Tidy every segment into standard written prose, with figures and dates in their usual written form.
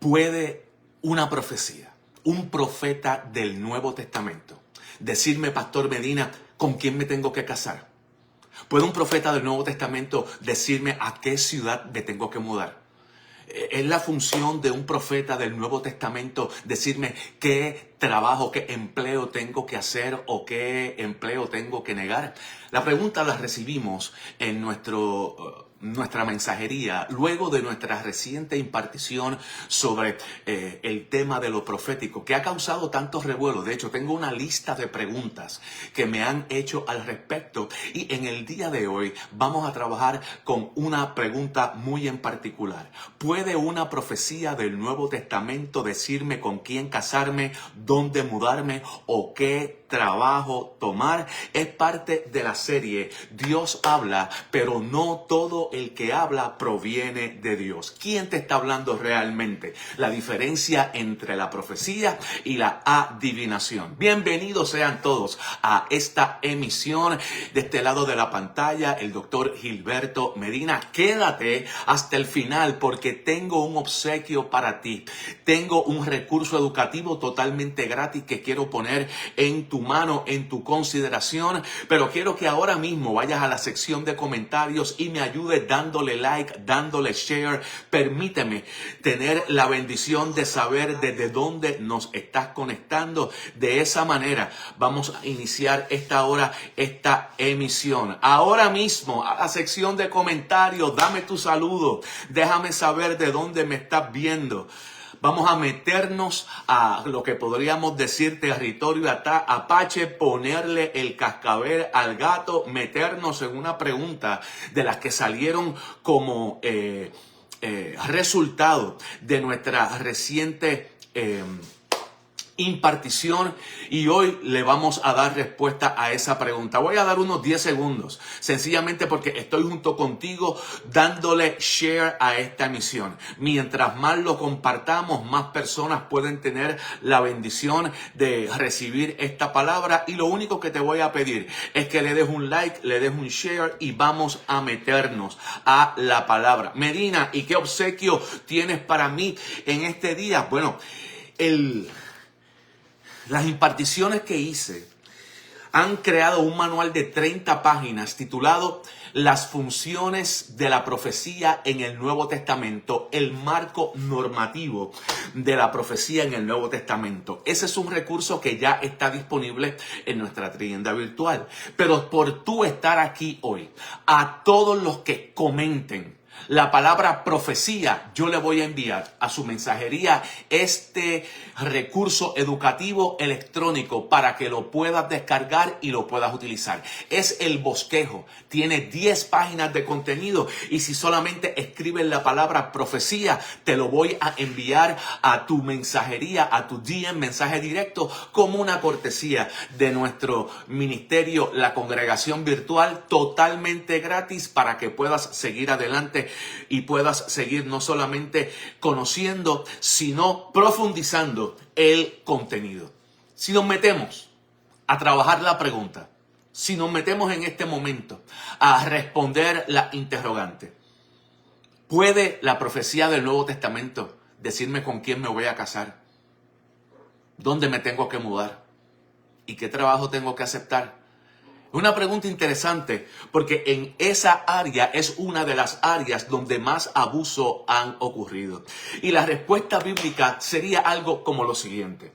¿Puede una profecía, un profeta del Nuevo Testamento, decirme, Pastor Medina, con quién me tengo que casar? ¿Puede un profeta del Nuevo Testamento decirme a qué ciudad me tengo que mudar? ¿Es la función de un profeta del Nuevo Testamento decirme qué trabajo, qué empleo tengo que hacer o qué empleo tengo que negar? La pregunta la recibimos en nuestra mensajería luego de nuestra reciente impartición sobre el tema de lo profético, que ha causado tantos revuelos. De hecho, tengo una lista de preguntas que me han hecho al respecto, y en el día de hoy vamos a trabajar con una pregunta muy en particular. ¿Puede una profecía del Nuevo Testamento decirme con quién casarme, dónde mudarme o qué trabajo tomar? Es parte de la serie Dios habla, pero no todo el que habla proviene de Dios. ¿Quién te está hablando realmente? La diferencia entre la profecía y la adivinación. Bienvenidos sean todos a esta emisión. De este lado de la pantalla, el doctor Gilberto Medina. Quédate hasta el final porque tengo un obsequio para ti. Tengo un recurso educativo totalmente gratis que quiero poner en tu mano, en tu consideración, pero quiero que ahora mismo vayas a la sección de comentarios y me ayudes dándole like, dándole share. Permíteme tener la bendición de saber desde dónde nos estás conectando. De esa manera vamos a iniciar esta emisión. Ahora mismo a la sección de comentarios, dame tu saludo, déjame saber de dónde me estás viendo. Vamos a meternos a lo que podríamos decir territorio apache, ponerle el cascabel al gato, meternos en una pregunta de las que salieron como resultado de nuestra reciente impartición, y hoy le vamos a dar respuesta a esa pregunta. Voy a dar unos 10 segundos, sencillamente porque estoy junto contigo dándole share a esta emisión. Mientras más lo compartamos, más personas pueden tener la bendición de recibir esta palabra, y lo único que te voy a pedir es que le des un like, le des un share y vamos a meternos a la palabra. Medina, ¿y qué obsequio tienes para mí en este día? Bueno, las imparticiones que hice han creado un manual de 30 páginas titulado Las funciones de la profecía en el Nuevo Testamento, el marco normativo de la profecía en el Nuevo Testamento. Ese es un recurso que ya está disponible en nuestra tienda virtual. Pero por tú estar aquí hoy, a todos los que comenten la palabra profecía, yo le voy a enviar a su mensajería este recurso educativo electrónico para que lo puedas descargar y lo puedas utilizar. Es el bosquejo, tiene 10 páginas de contenido, y si solamente escribes la palabra profecía, te lo voy a enviar a tu mensajería, a tu DM, mensaje directo, como una cortesía de nuestro ministerio, la congregación virtual, totalmente gratis, para que puedas seguir adelante y puedas seguir no solamente conociendo, sino profundizando el contenido. Si nos metemos a trabajar la pregunta, si nos metemos en este momento a responder la interrogante, ¿puede la profecía del Nuevo Testamento decirme con quién me voy a casar? ¿Dónde me tengo que mudar? ¿Y qué trabajo tengo que aceptar? Una pregunta interesante, porque en esa área es una de las áreas donde más abuso han ocurrido. Y la respuesta bíblica sería algo como lo siguiente.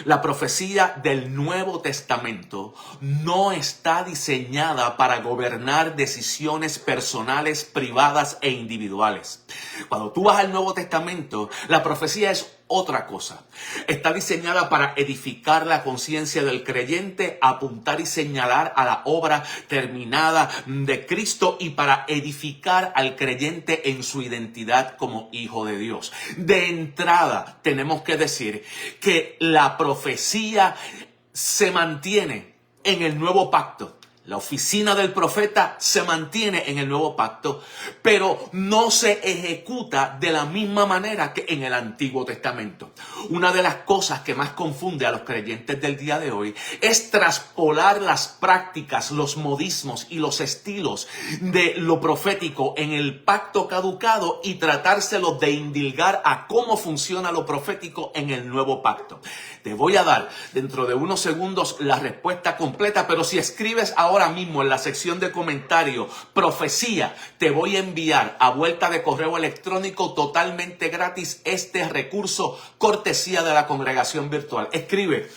La profecía del Nuevo Testamento no está diseñada para gobernar decisiones personales, privadas e individuales. Cuando tú vas al Nuevo Testamento, la profecía es otra cosa. Está diseñada para edificar la conciencia del creyente, apuntar y señalar a la obra terminada de Cristo, y para edificar al creyente en su identidad como hijo de Dios. De entrada, tenemos que decir que la profecía se mantiene en el nuevo pacto. la oficina del profeta se mantiene en el nuevo pacto, pero no se ejecuta de la misma manera que en el Antiguo Testamento. Una de las cosas que más confunde a los creyentes del día de hoy es traspolar las prácticas, los modismos y los estilos de lo profético en el pacto caducado y tratárselos de indilgar a cómo funciona lo profético en el nuevo pacto. Te voy a dar dentro de unos segundos la respuesta completa, pero si escribes ahora mismo en la sección de comentarios profecía, te voy a enviar a vuelta de correo electrónico totalmente gratis este recurso cortesía de la congregación virtual. Escribe,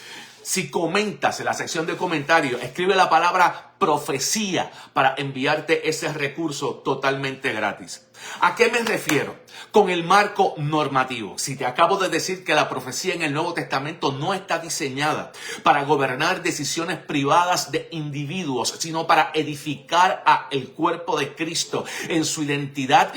si comentas en la sección de comentarios, escribe la palabra profecía para enviarte ese recurso totalmente gratis. ¿A qué me refiero? Con el marco normativo. Si te acabo de decir que la profecía en el Nuevo Testamento no está diseñada para gobernar decisiones privadas de individuos, sino para edificar al cuerpo de Cristo en su identidad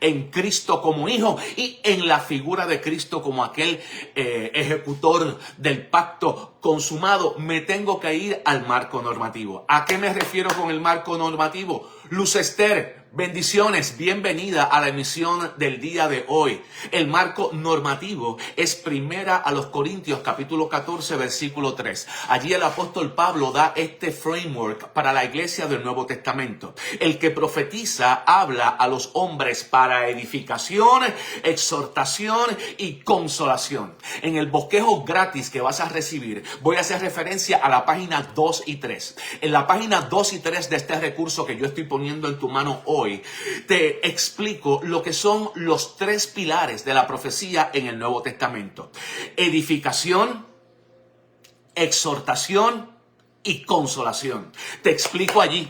en Cristo como hijo y en la figura de Cristo como aquel ejecutor del pacto consumado, me tengo que ir al marco normativo. ¿A qué me refiero con el marco normativo? Luz Esther, bendiciones, bienvenida a la emisión del día de hoy. El marco normativo es primera a los Corintios capítulo 14 versículo 3. Allí el apóstol Pablo da este framework para la iglesia del Nuevo Testamento. El que profetiza habla a los hombres para edificación, exhortación y consolación. En el bosquejo gratis que vas a recibir voy a hacer referencia a la página 2 y 3. En la página 2 y 3 de este recurso que yo estoy poniendo en tu mano hoy, te explico lo que son los tres pilares de la profecía en el Nuevo Testamento: edificación, exhortación y consolación. Te explico allí.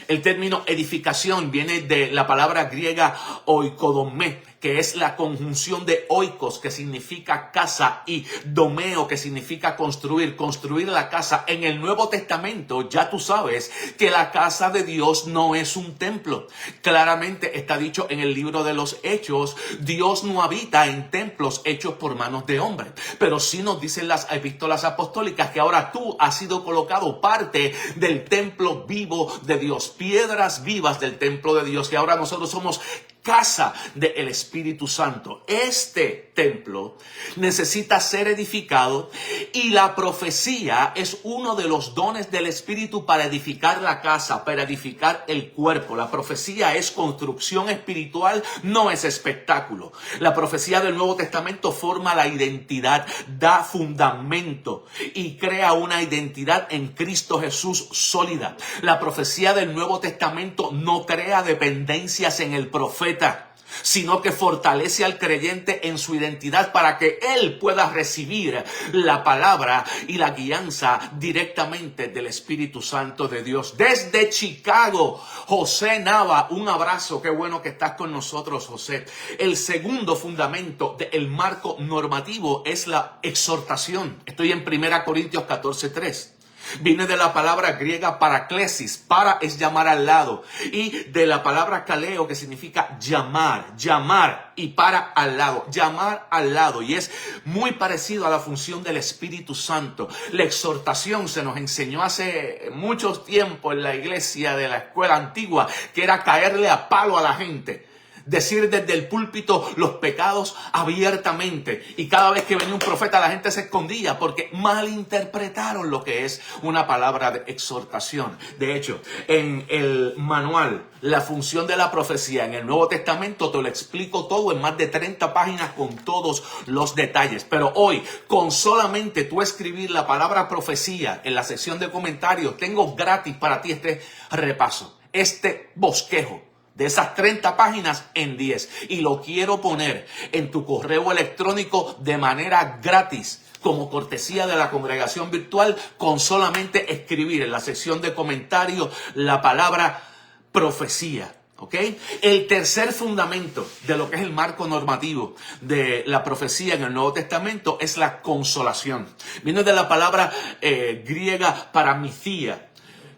El término edificación viene de la palabra griega oikodomé, que es la conjunción de oikos, que significa casa, y domeo, que significa construir la casa. En el Nuevo Testamento ya tú sabes que la casa de Dios no es un templo. Claramente está dicho en el libro de los Hechos, Dios no habita en templos hechos por manos de hombres. Pero sí nos dicen las epístolas apostólicas que ahora tú has sido colocado parte del templo vivo de Dios, piedras vivas del templo de Dios, que ahora nosotros somos casa del Espíritu Santo. Este templo necesita ser edificado y la profecía es uno de los dones del Espíritu para edificar la casa, para edificar el cuerpo. La profecía es construcción espiritual, no es espectáculo. La profecía del Nuevo Testamento forma la identidad, da fundamento y crea una identidad en Cristo Jesús sólida. La profecía del Nuevo Testamento no crea dependencias en el profeta, sino que fortalece al creyente en su identidad para que él pueda recibir la palabra y la guianza directamente del Espíritu Santo de Dios. Desde Chicago, José Nava, un abrazo, qué bueno que estás con nosotros, José. El segundo fundamento del marco normativo es la exhortación. Estoy en 1 Corintios 14:3. Viene de la palabra griega paraklesis, para es llamar al lado, y de la palabra kaleo, que significa llamar, y para al lado, y es muy parecido a la función del Espíritu Santo. La exhortación se nos enseñó hace mucho tiempo en la iglesia de la escuela antigua, que era caerle a palo a la gente. Decir desde el púlpito los pecados abiertamente. Y cada vez que venía un profeta, la gente se escondía porque malinterpretaron lo que es una palabra de exhortación. De hecho, en el manual, la función de la profecía en el Nuevo Testamento, te lo explico todo en más de 30 páginas con todos los detalles. Pero hoy, con solamente tú escribir la palabra profecía en la sección de comentarios, tengo gratis para ti este repaso, este bosquejo de esas 30 páginas en 10. Y lo quiero poner en tu correo electrónico de manera gratis, como cortesía de la congregación virtual, con solamente escribir en la sección de comentarios la palabra profecía. ¿Ok? El tercer fundamento de lo que es el marco normativo de la profecía en el Nuevo Testamento es la consolación. Viene de la palabra griega paramithía,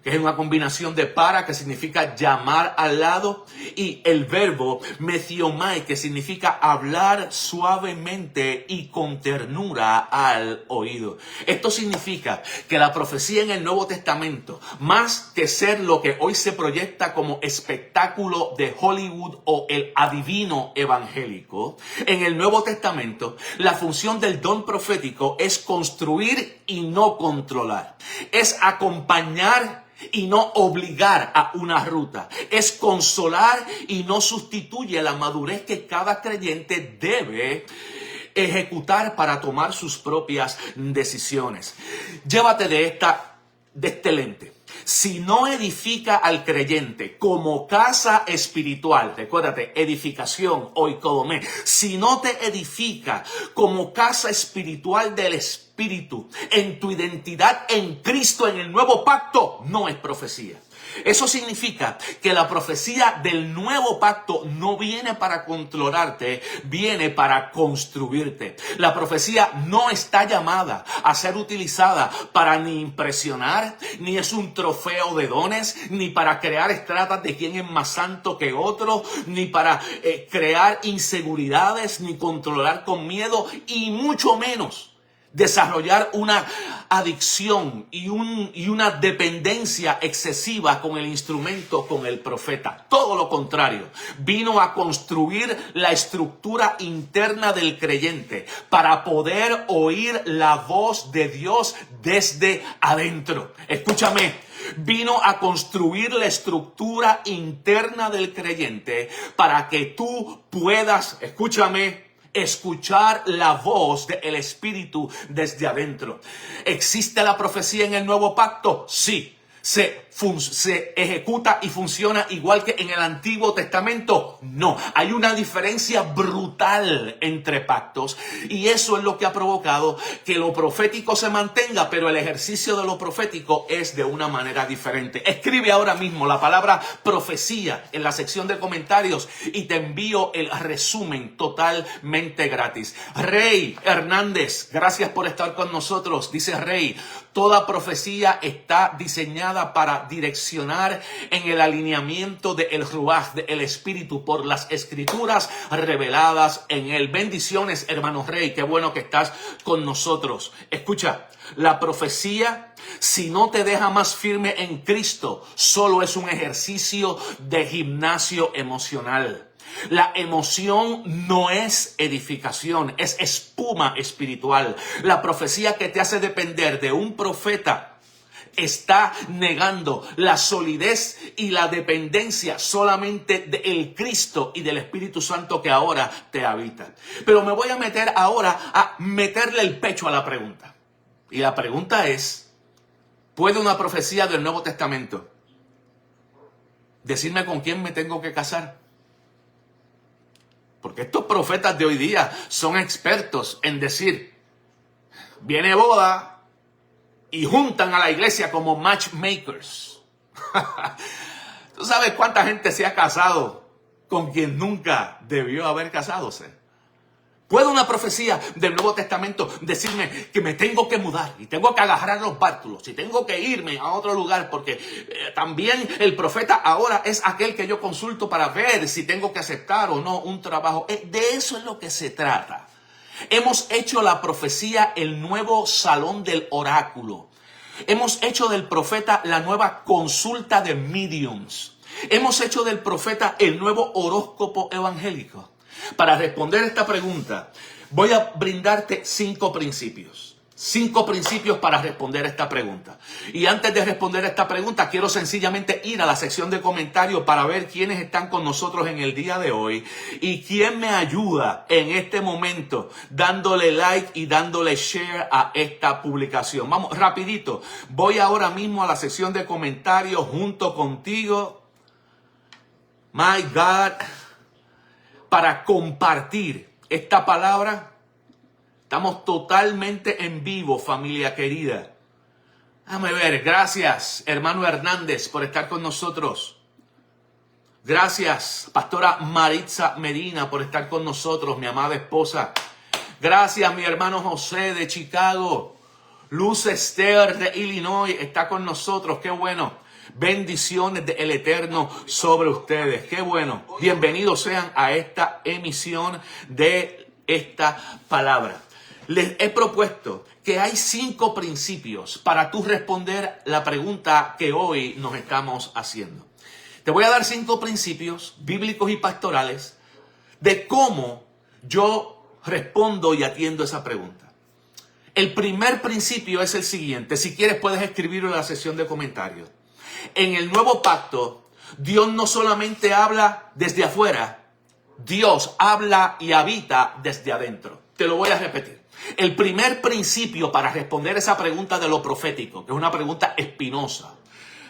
que es una combinación de para, que significa llamar al lado, y el verbo methiomai, que significa hablar suavemente y con ternura al oído. Esto significa que la profecía en el Nuevo Testamento, más que ser lo que hoy se proyecta como espectáculo de Hollywood o el adivino evangélico, en el Nuevo Testamento la función del don profético es construir y no controlar, es acompañar y no obligar a una ruta. Es consolar y no sustituye la madurez que cada creyente debe ejecutar para tomar sus propias decisiones. Llévate de este lente. Si no edifica al creyente como casa espiritual, recuérdate, edificación, oikodomé, si no te edifica como casa espiritual del Espíritu, en tu identidad en Cristo, en el nuevo pacto, no es profecía. Eso significa que la profecía del nuevo pacto no viene para controlarte, viene para construirte. La profecía no está llamada a ser utilizada para ni impresionar, ni es un trofeo de dones, ni para crear estratas de quién es más santo que otro, ni para crear inseguridades, ni controlar con miedo, y mucho menos desarrollar una adicción y una dependencia excesiva con el instrumento, con el profeta. Todo lo contrario, vino a construir la estructura interna del creyente para poder oír la voz de Dios desde adentro. Escúchame. Vino a construir la estructura interna del creyente para que tú puedas, escúchame, escuchar la voz del Espíritu desde adentro. ¿Existe la profecía en el nuevo pacto? Sí. ¿Se ejecuta y funciona igual que en el Antiguo Testamento? No. Hay una diferencia brutal entre pactos, y eso es lo que ha provocado que lo profético se mantenga, pero el ejercicio de lo profético es de una manera diferente. Escribe ahora mismo la palabra profecía en la sección de comentarios y te envío el resumen totalmente gratis. Rey Hernández, gracias por estar con nosotros. Dice Rey, toda profecía está diseñada para direccionar en el alineamiento del Ruaj, del Espíritu, por las Escrituras reveladas en él. Bendiciones, hermano Rey, qué bueno que estás con nosotros. Escucha, la profecía, si no te deja más firme en Cristo, solo es un ejercicio de gimnasio emocional. La emoción no es edificación, es espuma espiritual. La profecía que te hace depender de un profeta está negando la solidez y la dependencia solamente del Cristo y del Espíritu Santo que ahora te habita. Pero me voy a meter ahora a meterle el pecho a la pregunta. Y la pregunta es, ¿puede una profecía del Nuevo Testamento decirme con quién me tengo que casar? Porque estos profetas de hoy día son expertos en decir, viene boda, y juntan a la iglesia como matchmakers. ¿Tú sabes cuánta gente se ha casado con quien nunca debió haber casadose? ¿Puede una profecía del Nuevo Testamento decirme que me tengo que mudar y tengo que agarrar los bártulos y tengo que irme a otro lugar? Porque también el profeta ahora es aquel que yo consulto para ver si tengo que aceptar o no un trabajo. De eso es lo que se trata. Hemos hecho la profecía el nuevo salón del oráculo. Hemos hecho del profeta la nueva consulta de mediums. Hemos hecho del profeta el nuevo horóscopo evangélico. Para responder esta pregunta, voy a brindarte 5 principios. 5 principios para responder esta pregunta. Y antes de responder esta pregunta, quiero sencillamente ir a la sección de comentarios para ver quiénes están con nosotros en el día de hoy y quién me ayuda en este momento dándole like y dándole share a esta publicación. Vamos, rapidito. Voy ahora mismo a la sección de comentarios junto contigo. My God. Para compartir esta palabra. Estamos totalmente en vivo, familia querida. Déjame ver. Gracias, hermano Hernández, por estar con nosotros. Gracias, pastora Maritza Medina, por estar con nosotros, mi amada esposa. Gracias, mi hermano José de Chicago. Luz Esther de Illinois está con nosotros. Qué bueno. Bendiciones del Eterno sobre ustedes. Qué bueno. Bienvenidos sean a esta emisión de esta palabra. Les he propuesto que hay 5 principios para tú responder la pregunta que hoy nos estamos haciendo. Te voy a dar 5 principios bíblicos y pastorales de cómo yo respondo y atiendo esa pregunta. El primer principio es el siguiente. Si quieres puedes escribirlo en la sección de comentarios. En el nuevo pacto, Dios no solamente habla desde afuera, Dios habla y habita desde adentro. Te lo voy a repetir. El primer principio para responder esa pregunta de lo profético, que es una pregunta espinosa,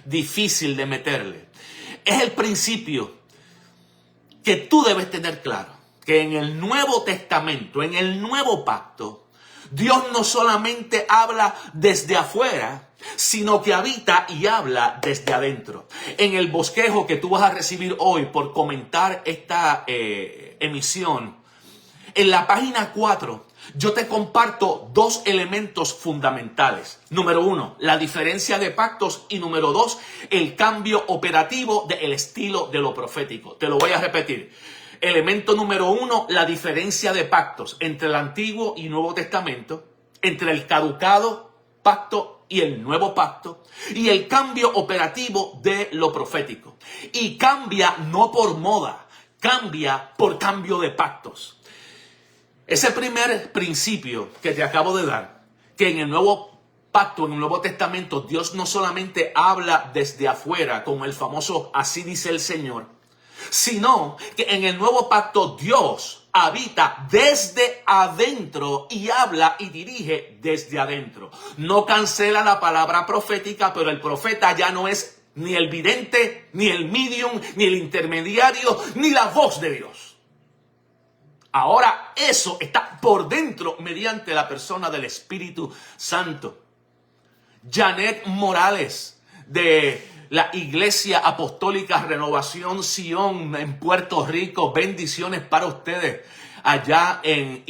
difícil de meterle, es el principio que tú debes tener claro, que en el Nuevo Testamento, en el Nuevo Pacto, Dios no solamente habla desde afuera, sino que habita y habla desde adentro. En el bosquejo que tú vas a recibir hoy por comentar esta emisión, en la página 4, yo te comparto 2 elementos fundamentales. Número 1, la diferencia de pactos. Y número 2, el cambio operativo del estilo de lo profético. Te lo voy a repetir. Elemento número 1, la diferencia de pactos entre el Antiguo y Nuevo Testamento, entre el caducado pacto y el nuevo pacto, y el cambio operativo de lo profético. Y cambia no por moda, cambia por cambio de pactos. Ese primer principio que te acabo de dar, que en el nuevo pacto, en el Nuevo Testamento, Dios no solamente habla desde afuera, con el famoso así dice el Señor, sino que en el nuevo pacto Dios habita desde adentro y habla y dirige desde adentro. No cancela la palabra profética, pero el profeta ya no es ni el vidente, ni el medium, ni el intermediario, ni la voz de Dios. Ahora eso está por dentro mediante la persona del Espíritu Santo. Janet Morales de la Iglesia Apostólica Renovación Sion en Puerto Rico. Bendiciones para ustedes allá en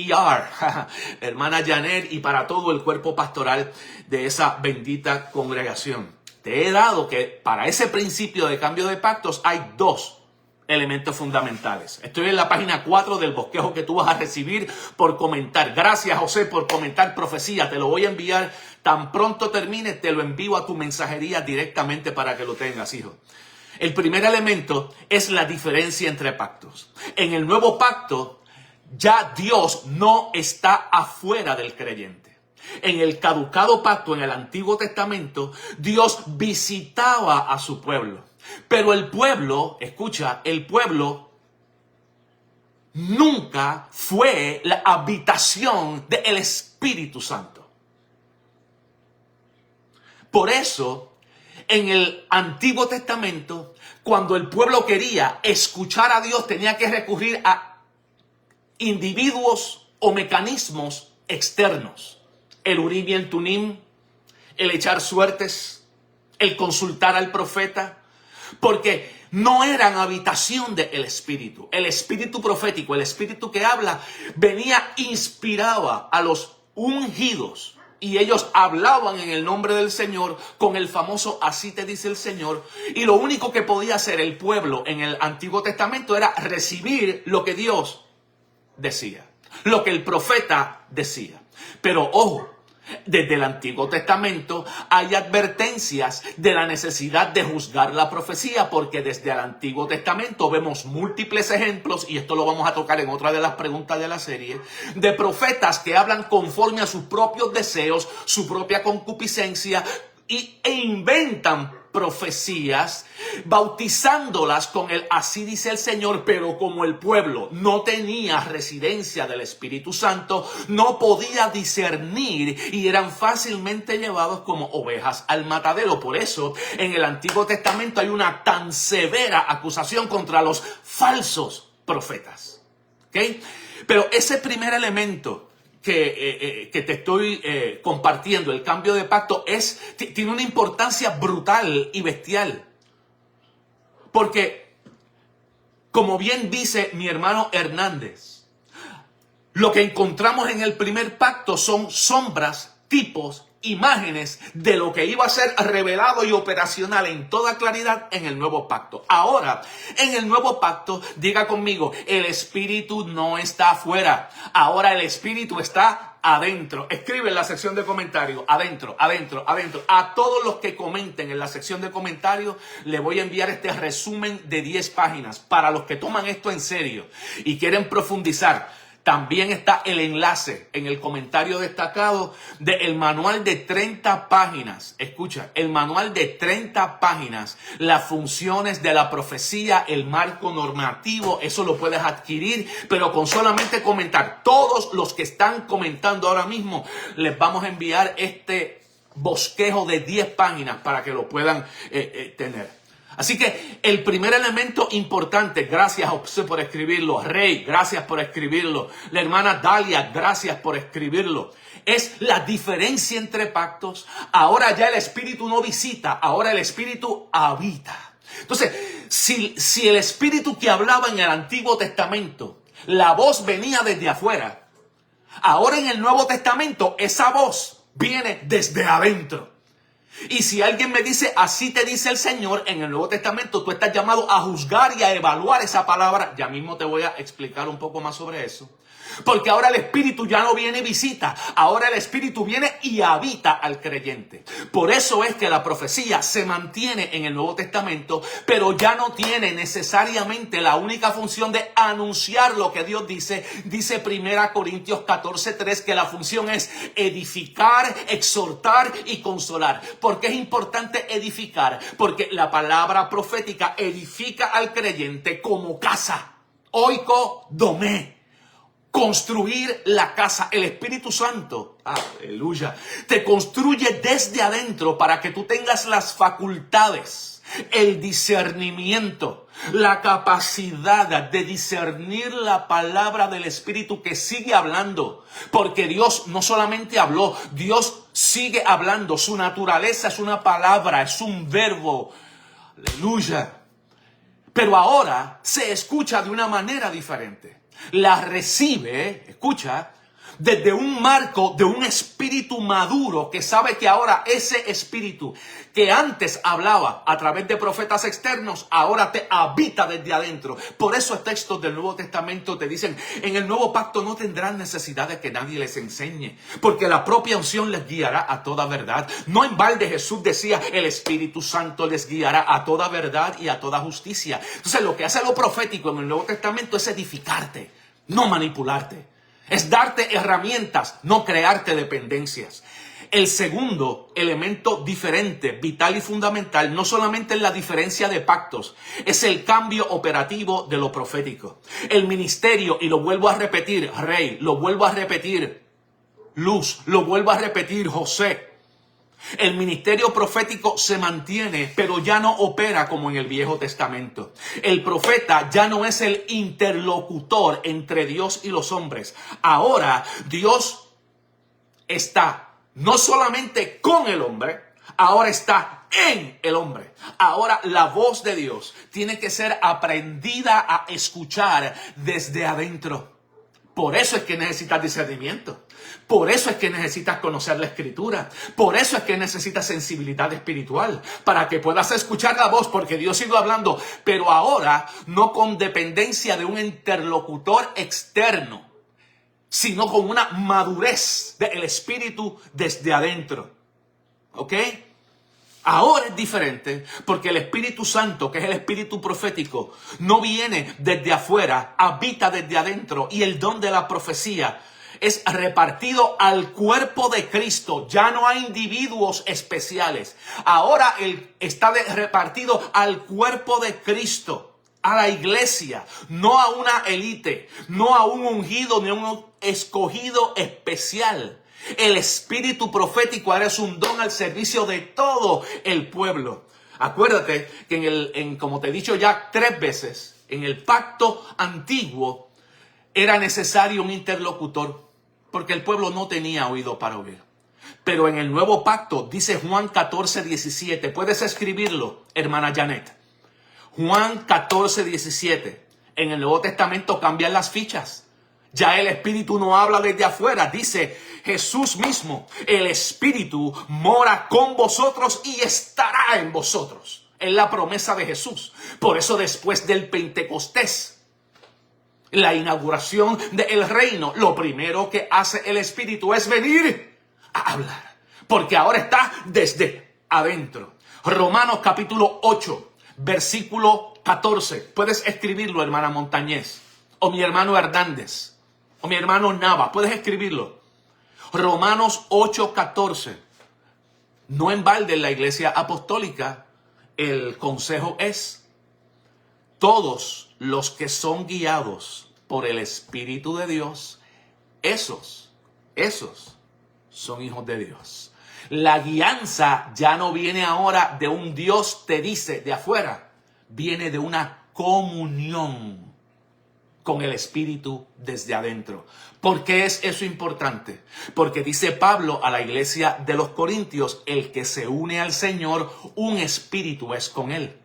hermana Janet, y para todo el cuerpo pastoral de esa bendita congregación. Te he dado que para ese principio de cambio de pactos hay 2 elementos fundamentales. Estoy en la página 4 del bosquejo que tú vas a recibir por comentar. Gracias, José, por comentar profecía. Te lo voy a enviar tan pronto termine, te lo envío a tu mensajería directamente para que lo tengas, hijo. El primer elemento es la diferencia entre pactos. En el nuevo pacto, ya Dios no está afuera del creyente. En el caducado pacto, en el Antiguo Testamento, Dios visitaba a su pueblo. Pero el pueblo, escucha, el pueblo nunca fue la habitación del Espíritu Santo. Por eso, en el Antiguo Testamento, cuando el pueblo quería escuchar a Dios, tenía que recurrir a individuos o mecanismos externos. El Urim y el Tumim, el echar suertes, el consultar al profeta, porque no eran habitación del Espíritu. El Espíritu profético, el Espíritu que habla, venía, inspiraba a los ungidos y ellos hablaban en el nombre del Señor con el famoso así te dice el Señor. Y lo único que podía hacer el pueblo en el Antiguo Testamento era recibir lo que Dios decía, lo que el profeta decía. Pero ojo, desde el Antiguo Testamento hay advertencias de la necesidad de juzgar la profecía, porque desde el Antiguo Testamento vemos múltiples ejemplos, y esto lo vamos a tocar en otra de las preguntas de la serie, de profetas que hablan conforme a sus propios deseos, su propia concupiscencia, e inventan profecías, bautizándolas con el así dice el Señor, pero como el pueblo no tenía residencia del Espíritu Santo, no podía discernir y eran fácilmente llevados como ovejas al matadero. Por eso en el Antiguo Testamento hay una tan severa acusación contra los falsos profetas. ¿Okay? Pero ese primer elemento que te estoy compartiendo, el cambio de pacto, tiene una importancia brutal y bestial. Porque, como bien dice mi hermano Hernández, lo que encontramos en el primer pacto son sombras, tipos imágenes de lo que iba a ser revelado y operacional en toda claridad en el nuevo pacto. Ahora, en el nuevo pacto, diga conmigo, el Espíritu no está afuera. Ahora el Espíritu está adentro. Escribe en la sección de comentarios, adentro, adentro, adentro. A todos los que comenten en la sección de comentarios, le voy a enviar este resumen de 10 páginas. Para los que toman esto en serio y quieren profundizar, también está el enlace en el comentario destacado del manual de 30 páginas. Escucha, el manual de 30 páginas, las funciones de la profecía, el marco normativo, eso lo puedes adquirir, pero con solamente comentar. Todos los que están comentando ahora mismo, les vamos a enviar este bosquejo de 10 páginas para que lo puedan tener. Así que el primer elemento importante, gracias José por escribirlo, Rey, gracias por escribirlo, la hermana Dalia, gracias por escribirlo, es la diferencia entre pactos. Ahora ya el Espíritu no visita, ahora el Espíritu habita. Entonces, si el Espíritu que hablaba en el Antiguo Testamento, la voz venía desde afuera, ahora en el Nuevo Testamento esa voz viene desde adentro. Y si alguien me dice, así te dice el Señor, en el Nuevo Testamento tú estás llamado a juzgar y a evaluar esa palabra. Ya mismo te voy a explicar un poco más sobre eso. Porque ahora el Espíritu ya no viene y visita. Ahora el Espíritu viene y habita al creyente. Por eso es que la profecía se mantiene en el Nuevo Testamento, pero ya no tiene necesariamente la única función de anunciar lo que Dios dice. Dice 1 Corintios 14:3 que la función es edificar, exhortar y consolar. ¿Por qué es importante edificar? Porque la palabra profética edifica al creyente como casa. Oiko domé. Construir la casa. El Espíritu Santo, aleluya, te construye desde adentro para que tú tengas las facultades, el discernimiento, la capacidad de discernir la palabra del Espíritu que sigue hablando. Porque Dios no solamente habló, Dios sigue hablando. Su naturaleza es una palabra, es un verbo. Aleluya. Pero ahora se escucha de una manera diferente. La recibe, escucha, desde un marco de un espíritu maduro que sabe que ahora ese espíritu que antes hablaba a través de profetas externos, ahora te habita desde adentro. Por eso textos del Nuevo Testamento te dicen, en el nuevo pacto no tendrán necesidad de que nadie les enseñe, porque la propia unción les guiará a toda verdad. No en balde Jesús decía, el Espíritu Santo les guiará a toda verdad y a toda justicia. Entonces lo que hace lo profético en el Nuevo Testamento es edificarte, no manipularte. Es darte herramientas, no crearte dependencias. El segundo elemento diferente, vital y fundamental, no solamente es la diferencia de pactos, es el cambio operativo de lo profético. El ministerio, y lo vuelvo a repetir, Rey, lo vuelvo a repetir, Luz, lo vuelvo a repetir, José. El ministerio profético se mantiene, pero ya no opera como en el Viejo Testamento. El profeta ya no es el interlocutor entre Dios y los hombres. Ahora Dios está no solamente con el hombre, ahora está en el hombre. Ahora la voz de Dios tiene que ser aprendida a escuchar desde adentro. Por eso es que necesitas discernimiento. Por eso es que necesitas conocer la Escritura. Por eso es que necesitas sensibilidad espiritual. Para que puedas escuchar la voz, porque Dios sigue hablando. Pero ahora no con dependencia de un interlocutor externo, sino con una madurez del Espíritu desde adentro. ¿Ok? Ahora es diferente porque el Espíritu Santo, que es el Espíritu profético, no viene desde afuera, habita desde adentro. Y el don de la profecía es repartido al cuerpo de Cristo. Ya no hay individuos especiales. Ahora está repartido al cuerpo de Cristo, a la iglesia, no a una élite, no a un ungido ni a un escogido especial. El espíritu profético ahora es un don al servicio de todo el pueblo. Acuérdate que como te he dicho ya 3 veces, en el pacto antiguo era necesario un interlocutor porque el pueblo no tenía oído para oír. Pero en el nuevo pacto, dice Juan 14:17, puedes escribirlo, hermana Janet. Juan 14:17, en el Nuevo Testamento cambian las fichas. Ya el Espíritu no habla desde afuera, dice Jesús mismo, el Espíritu mora con vosotros y estará en vosotros. Es la promesa de Jesús. Por eso después del Pentecostés, la inauguración del reino, lo primero que hace el Espíritu es venir a hablar. Porque ahora está desde adentro. Romanos capítulo 8, versículo 14. Puedes escribirlo, hermana Montañez, o mi hermano Hernández, o mi hermano Nava. Puedes escribirlo. Romanos 8, 14. No en balde en la iglesia apostólica, el consejo es: todos los que son guiados por el Espíritu de Dios, esos son hijos de Dios. La guianza ya no viene ahora de un Dios te dice de afuera, viene de una comunión con el Espíritu desde adentro. ¿Por qué es eso importante? Porque dice Pablo a la iglesia de los Corintios, el que se une al Señor, un espíritu es con él.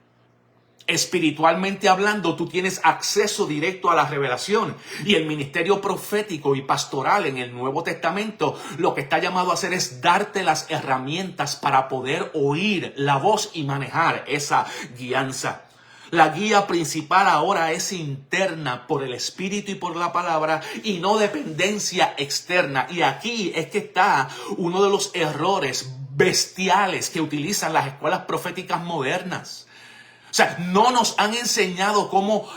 Espiritualmente hablando, tú tienes acceso directo a la revelación, y el ministerio profético y pastoral en el Nuevo Testamento lo que está llamado a hacer es darte las herramientas para poder oír la voz y manejar esa guianza. La guía principal ahora es interna por el Espíritu y por la palabra, y no dependencia externa. Y aquí es que está uno de los errores bestiales que utilizan las escuelas proféticas modernas. O sea, no nos han enseñado cómo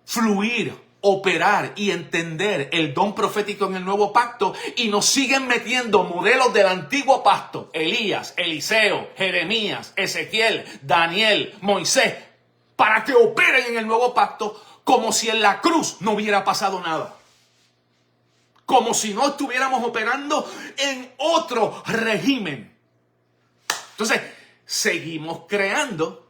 fluir, operar y entender el don profético en el nuevo pacto, y nos siguen metiendo modelos del antiguo pacto: Elías, Eliseo, Jeremías, Ezequiel, Daniel, Moisés, para que operen en el nuevo pacto como si en la cruz no hubiera pasado nada. Como si no estuviéramos operando en otro régimen. Entonces, seguimos creando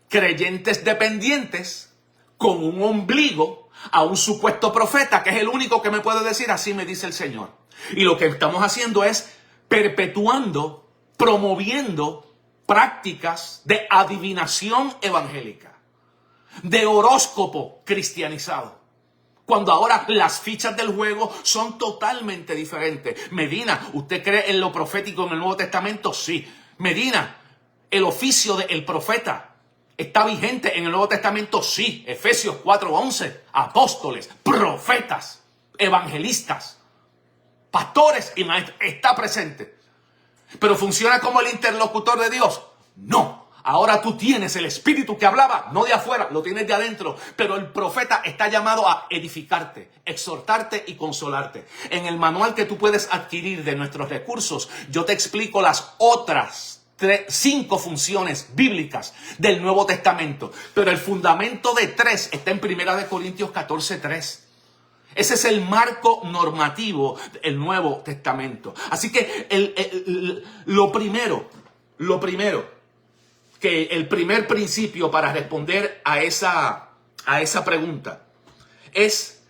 creyentes dependientes con un ombligo a un supuesto profeta que es el único que me puede decir así me dice el Señor. Y lo que estamos haciendo es perpetuando, promoviendo prácticas de adivinación evangélica, de horóscopo cristianizado, cuando ahora las fichas del juego son totalmente diferentes. Medina, ¿usted cree en lo profético en el Nuevo Testamento? Sí. Medina, ¿el oficio del profeta está vigente en el Nuevo Testamento? Sí. Efesios 4:11. Apóstoles, profetas, evangelistas, pastores y maestros. Está presente. ¿Pero funciona como el interlocutor de Dios? No. Ahora tú tienes el Espíritu que hablaba, no de afuera, lo tienes de adentro. Pero el profeta está llamado a edificarte, exhortarte y consolarte. En el manual que tú puedes adquirir de nuestros recursos, yo te explico las otras 5 funciones bíblicas del Nuevo Testamento. Pero el fundamento de 3 está en 1 Corintios 14:3. Ese es el marco normativo del Nuevo Testamento. Así que lo primero, que el primer principio para responder a esa pregunta es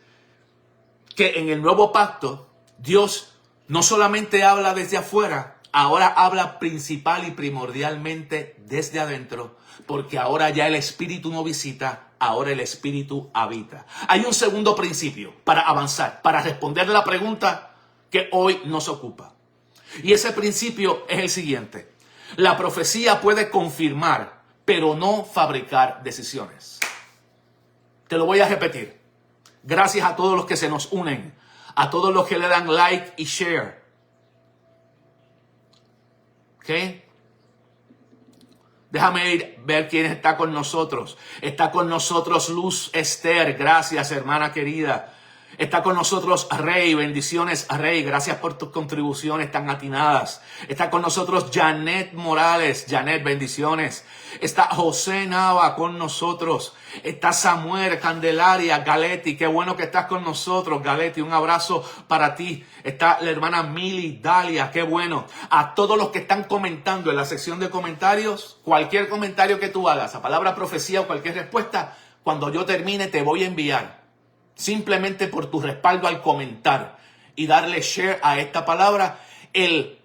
que en el nuevo pacto Dios no solamente habla desde afuera, ahora habla principal y primordialmente desde adentro, porque ahora ya el Espíritu no visita, ahora el Espíritu habita. Hay un segundo principio para avanzar, para responder la pregunta que hoy nos ocupa. Y ese principio es el siguiente: la profecía puede confirmar, pero no fabricar decisiones. Te lo voy a repetir. Gracias a todos los que se nos unen, a todos los que le dan like y share. ¿Ok? Déjame ver quién está con nosotros. Está con nosotros Luz Esther. Gracias, hermana querida. Está con nosotros Rey. Bendiciones, Rey. Gracias por tus contribuciones tan atinadas. Está con nosotros Janet Morales. Janet, bendiciones. Está José Nava con nosotros. Está Samuel Candelaria. Galetti, qué bueno que estás con nosotros, Galetti. Un abrazo para ti. Está la hermana Mili Dalia. Qué bueno. A todos los que están comentando en la sección de comentarios, cualquier comentario que tú hagas, a palabra profecía o cualquier respuesta, cuando yo termine te voy a enviar. Simplemente por tu respaldo al comentar y darle share a esta palabra, el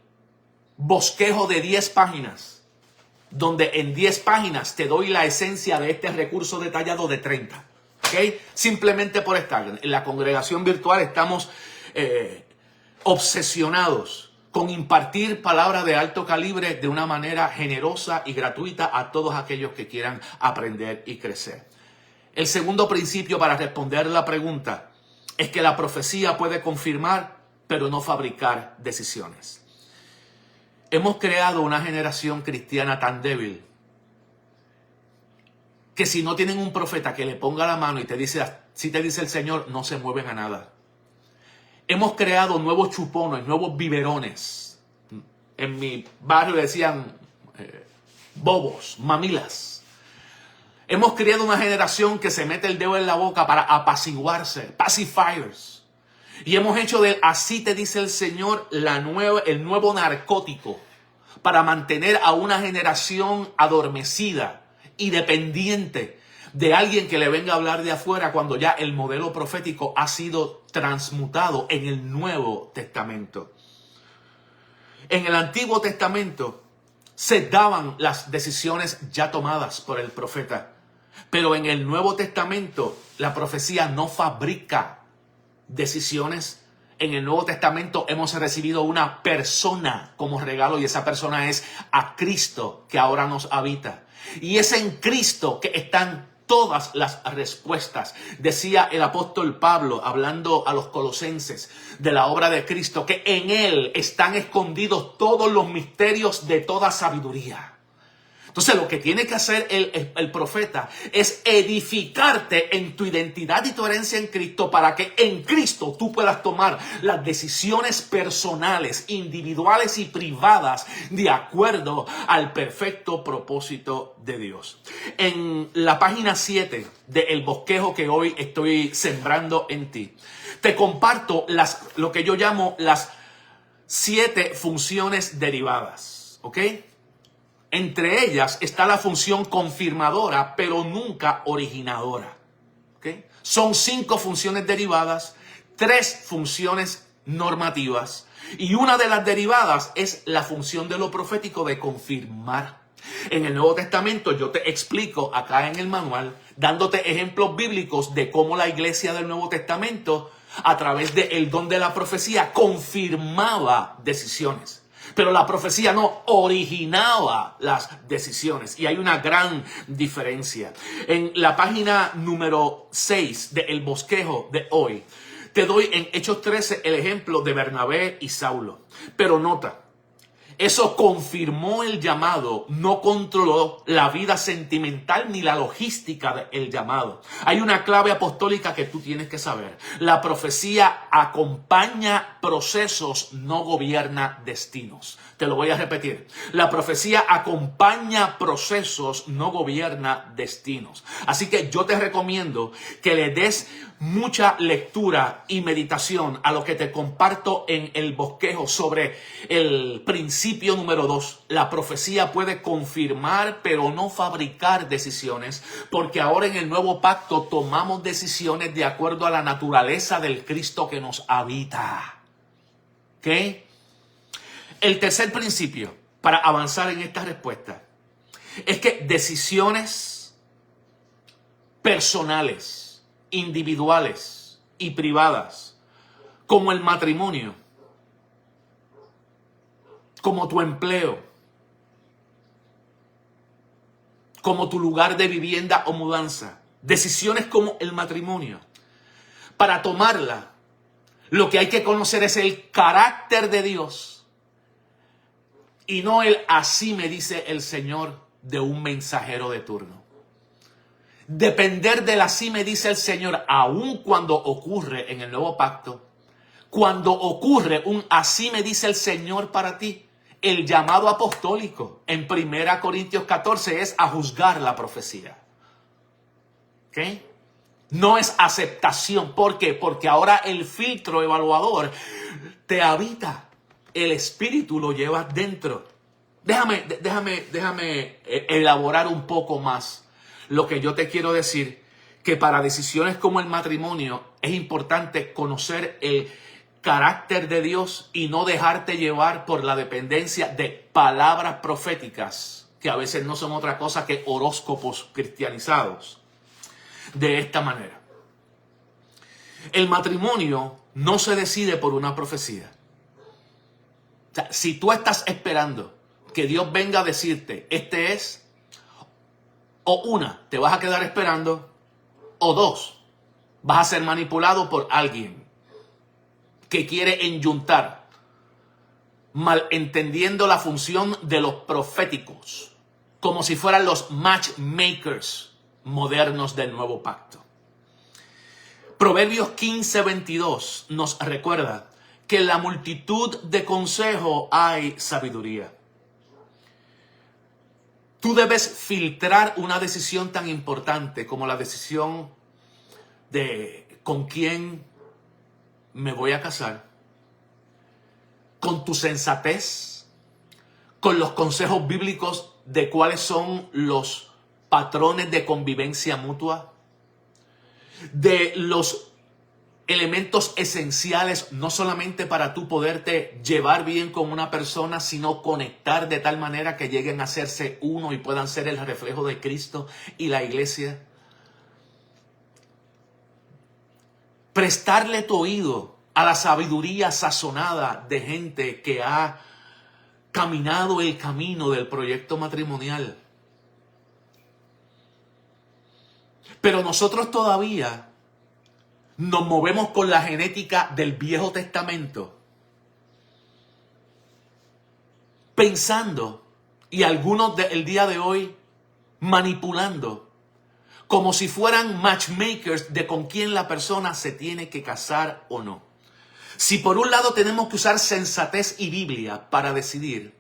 bosquejo de 10 páginas, donde en 10 páginas te doy la esencia de este recurso detallado de 30. ¿ok? Simplemente por estar en la congregación virtual estamos obsesionados con impartir palabras de alto calibre de una manera generosa y gratuita a todos aquellos que quieran aprender y crecer. El segundo principio para responder la pregunta es que la profecía puede confirmar, pero no fabricar decisiones. Hemos creado una generación cristiana tan débil que si no tienen un profeta que le ponga la mano y te dice, si te dice el Señor, no se mueven a nada. Hemos creado nuevos chupones, nuevos biberones. En mi barrio decían bobos, mamilas. Hemos creado una generación que se mete el dedo en la boca para apaciguarse, pacifiers. Y hemos hecho del así te dice el Señor el nuevo narcótico para mantener a una generación adormecida y dependiente de alguien que le venga a hablar de afuera cuando ya el modelo profético ha sido transmutado en el Nuevo Testamento. En el Antiguo Testamento se daban las decisiones ya tomadas por el profeta, pero en el Nuevo Testamento la profecía no fabrica decisiones. En el Nuevo Testamento hemos recibido una persona como regalo y esa persona es a Cristo que ahora nos habita. Y es en Cristo que están todas las respuestas. Decía el apóstol Pablo, hablando a los colosenses de la obra de Cristo, que en Él están escondidos todos los misterios de toda sabiduría. Entonces lo que tiene que hacer el profeta es edificarte en tu identidad y tu herencia en Cristo para que en Cristo tú puedas tomar las decisiones personales, individuales y privadas de acuerdo al perfecto propósito de Dios. En la página 7 de El Bosquejo que hoy estoy sembrando en ti, te comparto lo que yo llamo las 7 funciones derivadas, ¿ok? Entre ellas está la función confirmadora, pero nunca originadora. ¿Okay? Son 5 funciones derivadas, 3 funciones normativas y una de las derivadas es la función de lo profético de confirmar. En el Nuevo Testamento yo te explico acá en el manual, dándote ejemplos bíblicos de cómo la iglesia del Nuevo Testamento, a través del don de la profecía, confirmaba decisiones. Pero la profecía no originaba las decisiones. Y hay una gran diferencia. En la página número 6 de El Bosquejo de hoy, te doy en Hechos 13 el ejemplo de Bernabé y Saulo. Pero nota, eso confirmó el llamado, no controló la vida sentimental ni la logística del llamado. Hay una clave apostólica que tú tienes que saber. La profecía acompaña procesos, no gobierna destinos. Te lo voy a repetir. La profecía acompaña procesos, no gobierna destinos. Así que yo te recomiendo que le des mucha lectura y meditación a lo que te comparto en El Bosquejo sobre el principio número 2. La profecía puede confirmar, pero no fabricar decisiones, porque ahora en el nuevo pacto tomamos decisiones de acuerdo a la naturaleza del Cristo que nos habita. ¿Ok? El tercer principio para avanzar en esta respuesta es que decisiones personales, individuales y privadas, como el matrimonio, como tu empleo, como tu lugar de vivienda o mudanza, decisiones como el matrimonio, para tomarla, lo que hay que conocer es el carácter de Dios y no el así me dice el Señor de un mensajero de turno. Depender del así me dice el Señor, aun cuando ocurre en el nuevo pacto, cuando ocurre un así me dice el Señor para ti, el llamado apostólico en 1 Corintios 14 es a juzgar la profecía. ¿Ok? No es aceptación. ¿Por qué? Porque ahora el filtro evaluador te habita. El Espíritu lo llevas dentro. Déjame elaborar un poco más lo que yo te quiero decir, que para decisiones como el matrimonio es importante conocer el carácter de Dios y no dejarte llevar por la dependencia de palabras proféticas, que a veces no son otra cosa que horóscopos cristianizados. De esta manera, El matrimonio no se decide por una profecía. O sea, si tú estás esperando que Dios venga a decirte, este es, o una, te vas a quedar esperando, o dos, vas a ser manipulado por alguien que quiere enyuntar, malentendiendo la función de los proféticos, como si fueran los matchmakers modernos del nuevo pacto. Proverbios 15:22 nos recuerda que en la multitud de consejos hay sabiduría. Tú debes filtrar una decisión tan importante como la decisión de con quién me voy a casar, con tu sensatez, con los consejos bíblicos de cuáles son los patrones de convivencia mutua, de los elementos esenciales, no solamente para tú poderte llevar bien con una persona, sino conectar de tal manera que lleguen a hacerse uno y puedan ser el reflejo de Cristo y la iglesia. Prestarle tu oído a la sabiduría sazonada de gente que ha caminado el camino del proyecto matrimonial. Pero nosotros todavía nos movemos con la genética del Viejo Testamento, pensando, y algunos del día de hoy manipulando, como si fueran matchmakers de con quién la persona se tiene que casar o no. Si por un lado tenemos que usar sensatez y Biblia para decidir,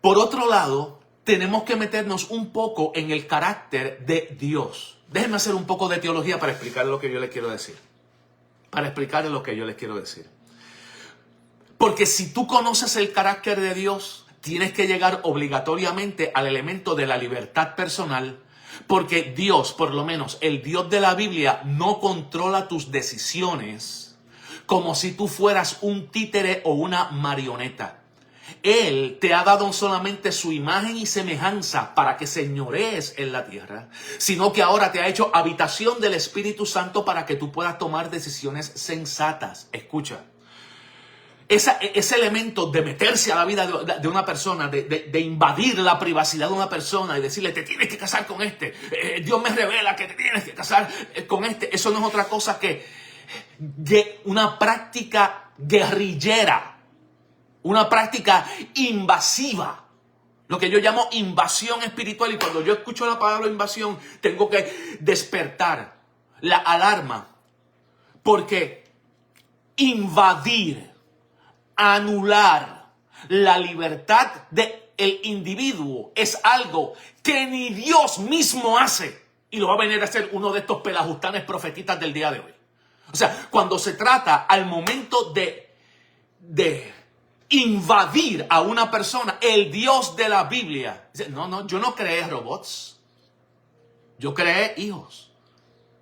por otro lado tenemos que meternos un poco en el carácter de Dios. Déjenme hacer un poco de teología para explicar lo que yo les quiero decir. Porque si tú conoces el carácter de Dios, tienes que llegar obligatoriamente al elemento de la libertad personal, porque Dios, por lo menos el Dios de la Biblia, no controla tus decisiones como si tú fueras un títere o una marioneta. Él te ha dado solamente su imagen y semejanza para que señorees en la tierra, sino que ahora te ha hecho habitación del Espíritu Santo para que tú puedas tomar decisiones sensatas. Escucha, ese elemento de meterse a la vida de una persona, de invadir la privacidad de una persona y decirle, te tienes que casar con este, Dios me revela que te tienes que casar con este, eso no es otra cosa que una práctica guerrillera. Una práctica invasiva, lo que yo llamo invasión espiritual. Y cuando yo escucho la palabra invasión, tengo que despertar la alarma. Porque invadir, anular la libertad del individuo es algo que ni Dios mismo hace. Y lo va a venir a hacer uno de estos pelajustanes profetistas del día de hoy. O sea, cuando se trata al momento de invadir a una persona, el Dios de la Biblia dice, no, yo no creé robots, yo creé hijos.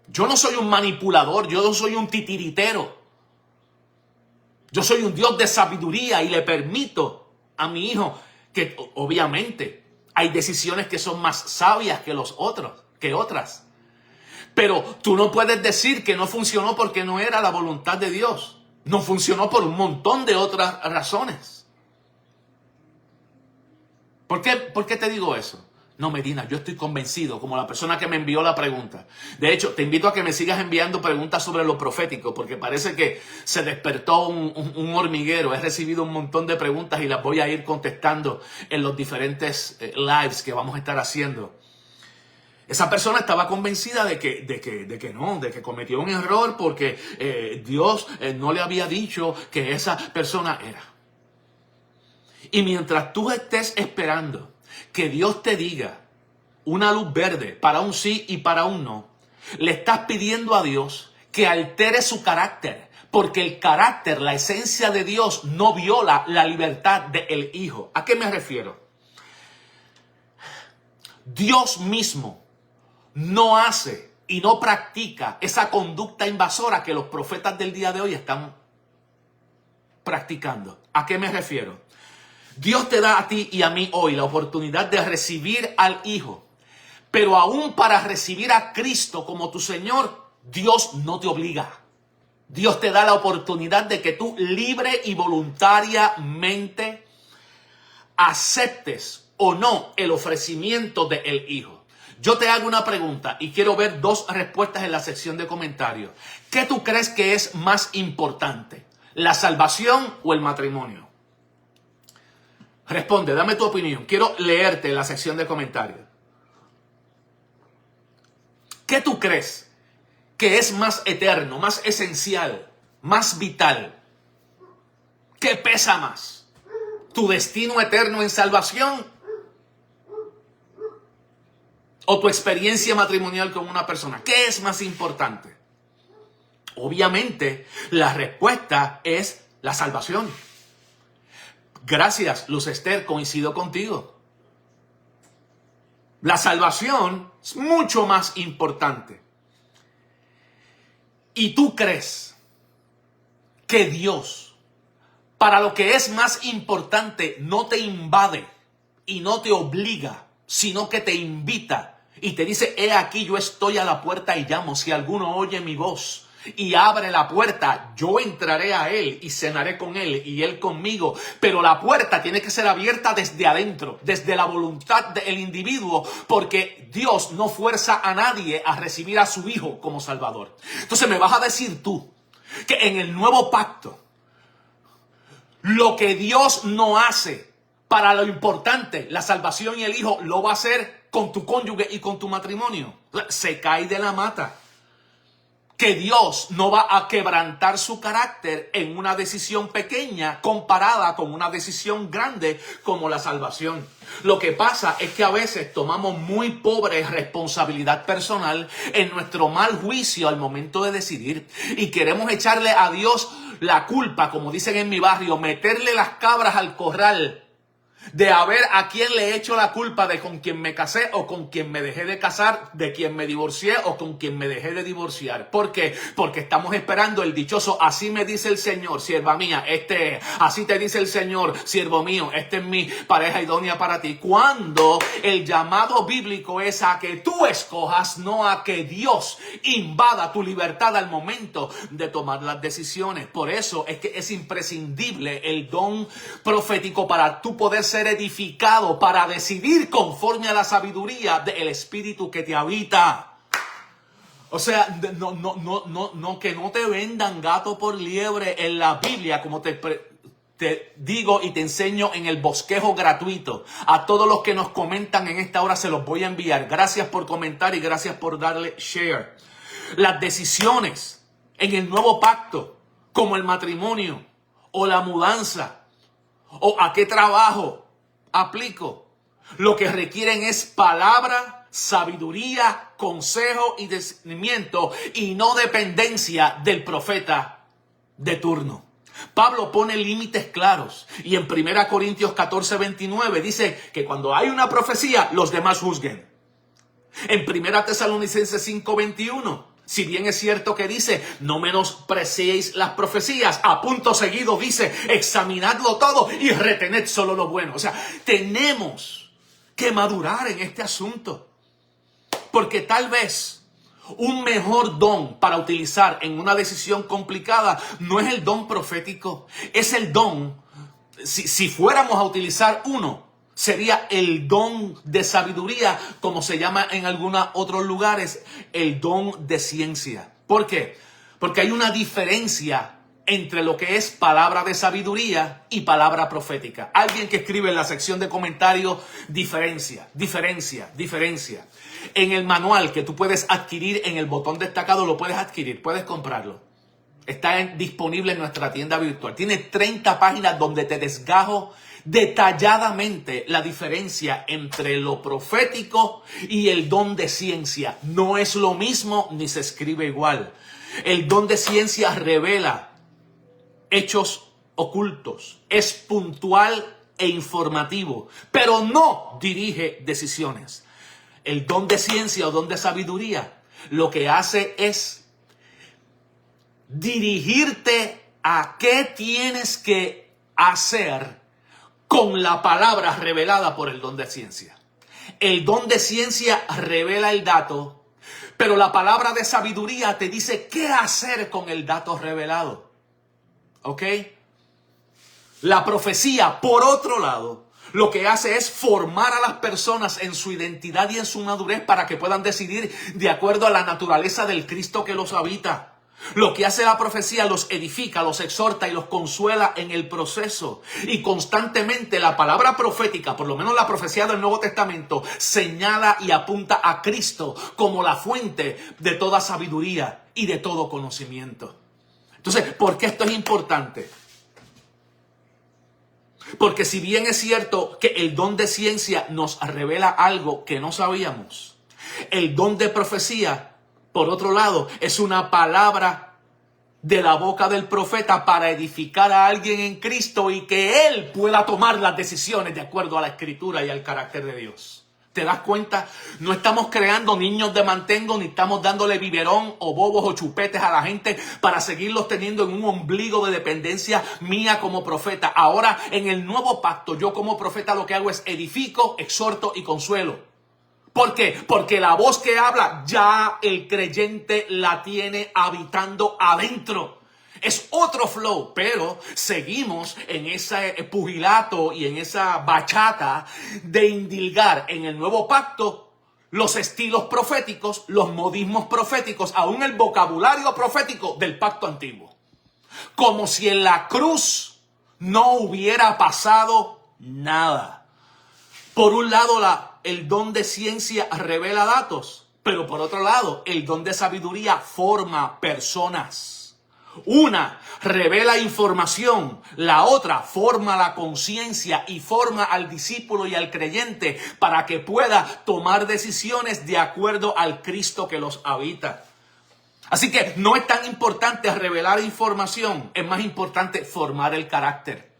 Yo no soy un manipulador, yo no soy un titiritero. Yo soy un Dios de sabiduría y le permito a mi hijo que obviamente hay decisiones que son más sabias que otras. Pero tú no puedes decir que no funcionó porque no era la voluntad de Dios. No funcionó por un montón de otras razones. ¿Por qué te digo eso? No, Medina, yo estoy convencido, como la persona que me envió la pregunta. De hecho, te invito a que me sigas enviando preguntas sobre lo profético, porque parece que se despertó un hormiguero. He recibido un montón de preguntas y las voy a ir contestando en los diferentes lives que vamos a estar haciendo. Esa persona estaba convencida de que cometió un error porque Dios no le había dicho que esa persona era. Y mientras tú estés esperando que Dios te diga una luz verde para un sí y para un no, le estás pidiendo a Dios que altere su carácter, porque el carácter, la esencia de Dios no viola la libertad del Hijo. ¿A qué me refiero? Dios mismo no hace y no practica esa conducta invasora que los profetas del día de hoy están practicando. ¿A qué me refiero? Dios te da a ti y a mí hoy la oportunidad de recibir al Hijo, pero aún para recibir a Cristo como tu Señor, Dios no te obliga. Dios te da la oportunidad de que tú libre y voluntariamente aceptes o no el ofrecimiento del Hijo. Yo te hago una pregunta y quiero ver dos respuestas en la sección de comentarios. ¿Qué tú crees que es más importante? ¿La salvación o el matrimonio? Responde, dame tu opinión. Quiero leerte en la sección de comentarios. ¿Qué tú crees que es más eterno, más esencial, más vital? ¿Qué pesa más? ¿Tu destino eterno en salvación o tu experiencia matrimonial con una persona? ¿Qué es más importante? Obviamente, la respuesta es la salvación. Gracias, Luz Esther, coincido contigo. La salvación es mucho más importante. ¿Y tú crees que Dios, para lo que es más importante, no te invade y no te obliga, sino que te invita y te dice, he aquí yo estoy a la puerta y llamo, si alguno oye mi voz y abre la puerta, yo entraré a él y cenaré con él y él conmigo? Pero la puerta tiene que ser abierta desde adentro, desde la voluntad del individuo, porque Dios no fuerza a nadie a recibir a su Hijo como Salvador. Entonces me vas a decir tú que en el nuevo pacto, lo que Dios no hace para lo importante, la salvación y el Hijo, lo va a hacer con tu cónyuge y con tu matrimonio. Se cae de la mata. Que Dios no va a quebrantar su carácter en una decisión pequeña comparada con una decisión grande como la salvación. Lo que pasa es que a veces tomamos muy pobre responsabilidad personal en nuestro mal juicio al momento de decidir y queremos echarle a Dios la culpa, como dicen en mi barrio, meterle las cabras al corral, de a ver a quién le echo la culpa de con quién me casé o con quien me dejé de casar, de quien me divorcié o con quien me dejé de divorciar. ¿Por qué? Porque estamos esperando el dichoso, así me dice el Señor, sierva mía, este es. Así te dice el Señor, siervo mío, este es mi pareja idónea para ti. Cuando el llamado bíblico es a que tú escojas, no a que Dios invada tu libertad al momento de tomar las decisiones. Por eso es que es imprescindible el don profético para tú poder ser edificado, para decidir conforme a la sabiduría del Espíritu que te habita. O sea, que no te vendan gato por liebre en la Biblia, como te digo y te enseño en el bosquejo gratuito. A todos los que nos comentan en esta hora se los voy a enviar. Gracias por comentar y gracias por darle share. Las decisiones en el nuevo pacto, como el matrimonio o la mudanza o a qué trabajo aplico, lo que requieren es palabra, sabiduría, consejo y discernimiento, y no dependencia del profeta de turno. Pablo pone límites claros y en 1 Corintios 14:29 dice que cuando hay una profecía, los demás juzguen. En 1 Tesalonicenses 5:21, si bien es cierto que dice, no menospreciéis las profecías, a punto seguido dice, examinadlo todo y retened solo lo bueno. O sea, tenemos que madurar en este asunto. Porque tal vez un mejor don para utilizar en una decisión complicada no es el don profético, es el don, si fuéramos a utilizar uno, sería el don de sabiduría, como se llama en algunos otros lugares, el don de ciencia. ¿Por qué? Porque hay una diferencia entre lo que es palabra de sabiduría y palabra profética. Alguien que escribe en la sección de comentarios, diferencia. En el manual que tú puedes adquirir en el botón destacado, lo puedes adquirir, puedes comprarlo. Está disponible en nuestra tienda virtual. Tiene 30 páginas donde te desgajo detalladamente la diferencia entre lo profético y el don de ciencia. No es lo mismo ni se escribe igual. El don de ciencia revela hechos ocultos, es puntual e informativo, pero no dirige decisiones. El don de ciencia o don de sabiduría lo que hace es dirigirte a qué tienes que hacer con la palabra revelada por el don de ciencia. El don de ciencia revela el dato, Pero la palabra de sabiduría te dice qué hacer con el dato revelado. ¿Ok? La profecía, por otro lado, lo que hace es formar a las personas en su identidad y en su madurez para que puedan decidir de acuerdo a la naturaleza del Cristo que los habita. Lo que hace la profecía los edifica, los exhorta y los consuela en el proceso. Y constantemente la palabra profética, por lo menos la profecía del Nuevo Testamento, señala y apunta a Cristo como la fuente de toda sabiduría y de todo conocimiento. Entonces, ¿por qué esto es importante? Porque si bien es cierto que el don de ciencia nos revela algo que no sabíamos, el don de profecía, por otro lado, es una palabra de la boca del profeta para edificar a alguien en Cristo y que él pueda tomar las decisiones de acuerdo a la Escritura y al carácter de Dios. ¿Te das cuenta? No estamos creando niños de mantengo, ni estamos dándole biberón o bobos o chupetes a la gente para seguirlos teniendo en un ombligo de dependencia mía como profeta. Ahora, en el nuevo pacto, yo como profeta lo que hago es edifico, exhorto y consuelo. ¿Por qué? Porque la voz que habla ya el creyente la tiene habitando adentro. Es otro flow, pero seguimos en ese pugilato y en esa bachata de indilgar en el nuevo pacto los estilos proféticos, los modismos proféticos, aún el vocabulario profético del pacto antiguo. Como si en la cruz no hubiera pasado nada. Por un lado, el don de ciencia revela datos, pero por otro lado, el don de sabiduría forma personas. Una revela información, la otra forma la conciencia y forma al discípulo y al creyente para que pueda tomar decisiones de acuerdo al Cristo que los habita. Así que no es tan importante revelar información, es más importante formar el carácter.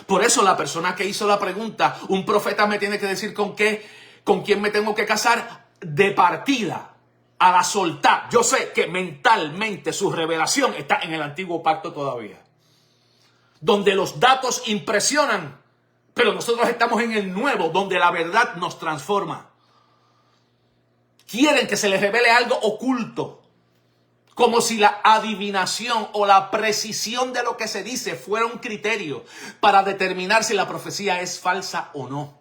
Por eso la persona que hizo la pregunta, un profeta me tiene que decir con quién me tengo que casar, de partida. A la soltar. Yo sé que mentalmente su revelación está en el antiguo pacto todavía. Donde los datos impresionan, pero nosotros estamos en el nuevo, donde la verdad nos transforma. Quieren que se les revele algo oculto. Como si la adivinación o la precisión de lo que se dice fuera un criterio para determinar si la profecía es falsa o no.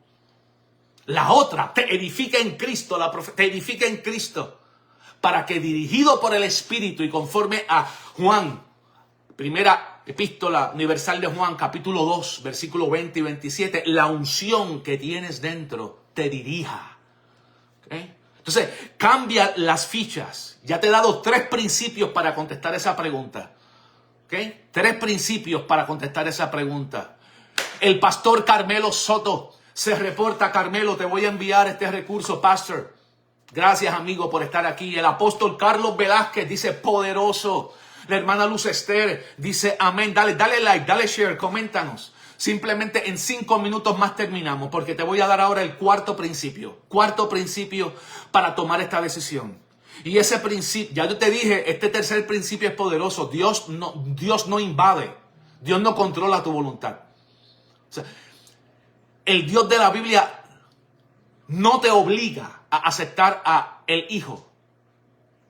La otra te edifica en Cristo, te edifica en Cristo. Para que dirigido por el Espíritu y conforme a Juan, primera epístola universal de Juan, capítulo 2, versículo 20 y 27, la unción que tienes dentro te dirija. ¿Okay? Entonces, cambia las fichas. Ya te he dado 3 principios para contestar esa pregunta. ¿Okay? 3 principios para contestar esa pregunta. El pastor Carmelo Soto se reporta: Carmelo, te voy a enviar este recurso, pastor. Gracias, amigo, por estar aquí. El apóstol Carlos Velázquez dice poderoso. La hermana Luz Esther dice amén. Dale like, dale share, coméntanos. Simplemente en 5 minutos más terminamos, porque te voy a dar ahora el cuarto principio. Cuarto principio para tomar esta decisión. Y ese principio, ya yo te dije, este tercer principio es poderoso. Dios no invade. Dios no controla tu voluntad. O sea, el Dios de la Biblia no te obliga a aceptar a el hijo.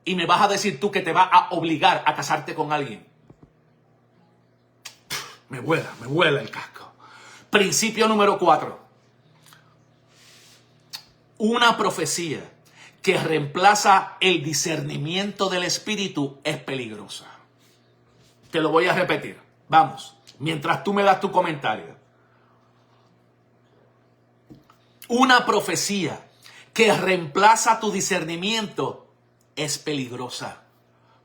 Y me vas a decir tú que te va a obligar a casarte con alguien. Me vuela el casco. Principio número 4. Una profecía que reemplaza el discernimiento del Espíritu es peligrosa. Te lo voy a repetir. Vamos, mientras tú me das tu comentario. Una profecía que reemplaza tu discernimiento es peligrosa.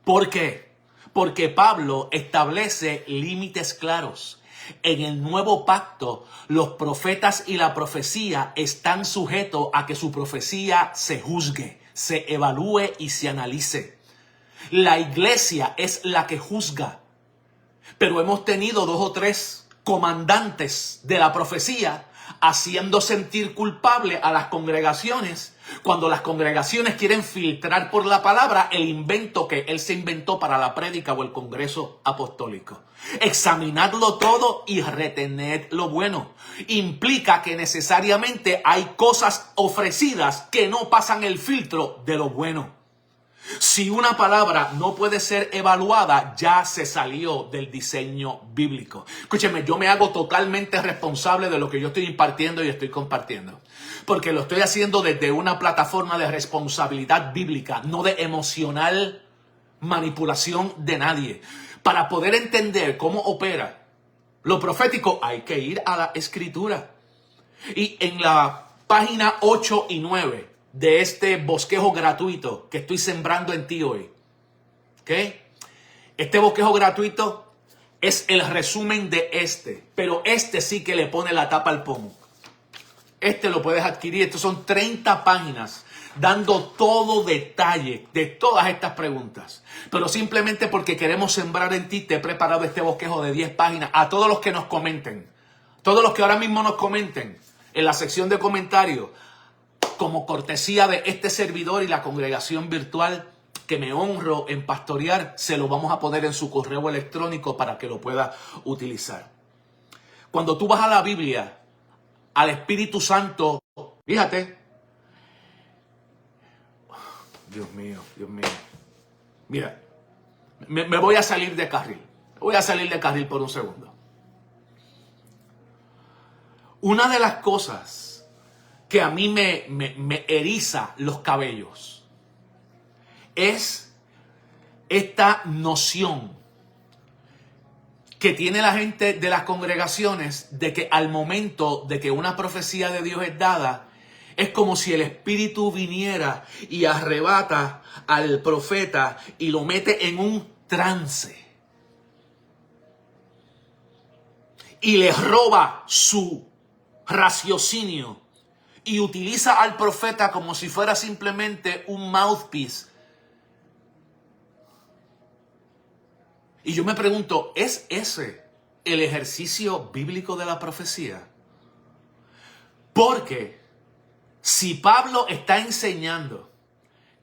¿Por qué? Porque Pablo establece límites claros. En el nuevo pacto, los profetas y la profecía están sujetos a que su profecía se juzgue, se evalúe y se analice. La iglesia es la que juzga. Pero hemos tenido 2 o 3 comandantes de la profecía, haciendo sentir culpable a las congregaciones cuando las congregaciones quieren filtrar por la palabra el invento que él se inventó para la prédica o el congreso apostólico. Examinadlo todo y retened lo bueno. Implica que necesariamente hay cosas ofrecidas que no pasan el filtro de lo bueno. Si una palabra no puede ser evaluada, ya se salió del diseño bíblico. Escúcheme, yo me hago totalmente responsable de lo que yo estoy impartiendo y estoy compartiendo. Porque lo estoy haciendo desde una plataforma de responsabilidad bíblica, no de emocional manipulación de nadie. Para poder entender cómo opera lo profético, hay que ir a la Escritura. Y en la página 8 y 9 de este bosquejo gratuito que estoy sembrando en ti hoy, ¿ok? Este bosquejo gratuito es el resumen de pero este sí que le pone la tapa al pomo. Este lo puedes adquirir. Estos son 30 páginas dando todo detalle de todas estas preguntas. Pero simplemente porque queremos sembrar en ti, te he preparado este bosquejo de 10 páginas. A todos los que nos comenten, todos los que ahora mismo nos comenten en la sección de comentarios, como cortesía de este servidor y la congregación virtual que me honro en pastorear, se lo vamos a poner en su correo electrónico para que lo pueda utilizar. Cuando tú vas a la Biblia, al Espíritu Santo, fíjate, Dios mío, mira, me voy a salir de carril, por un segundo. Una de las cosas que a mí me eriza los cabellos es esta noción que tiene la gente de las congregaciones de que al momento de que una profecía de Dios es dada, es como si el Espíritu viniera y arrebata al profeta y lo mete en un trance y le roba su raciocinio y utiliza al profeta como si fuera simplemente un mouthpiece. Y yo me pregunto, ¿es ese el ejercicio bíblico de la profecía? Porque si Pablo está enseñando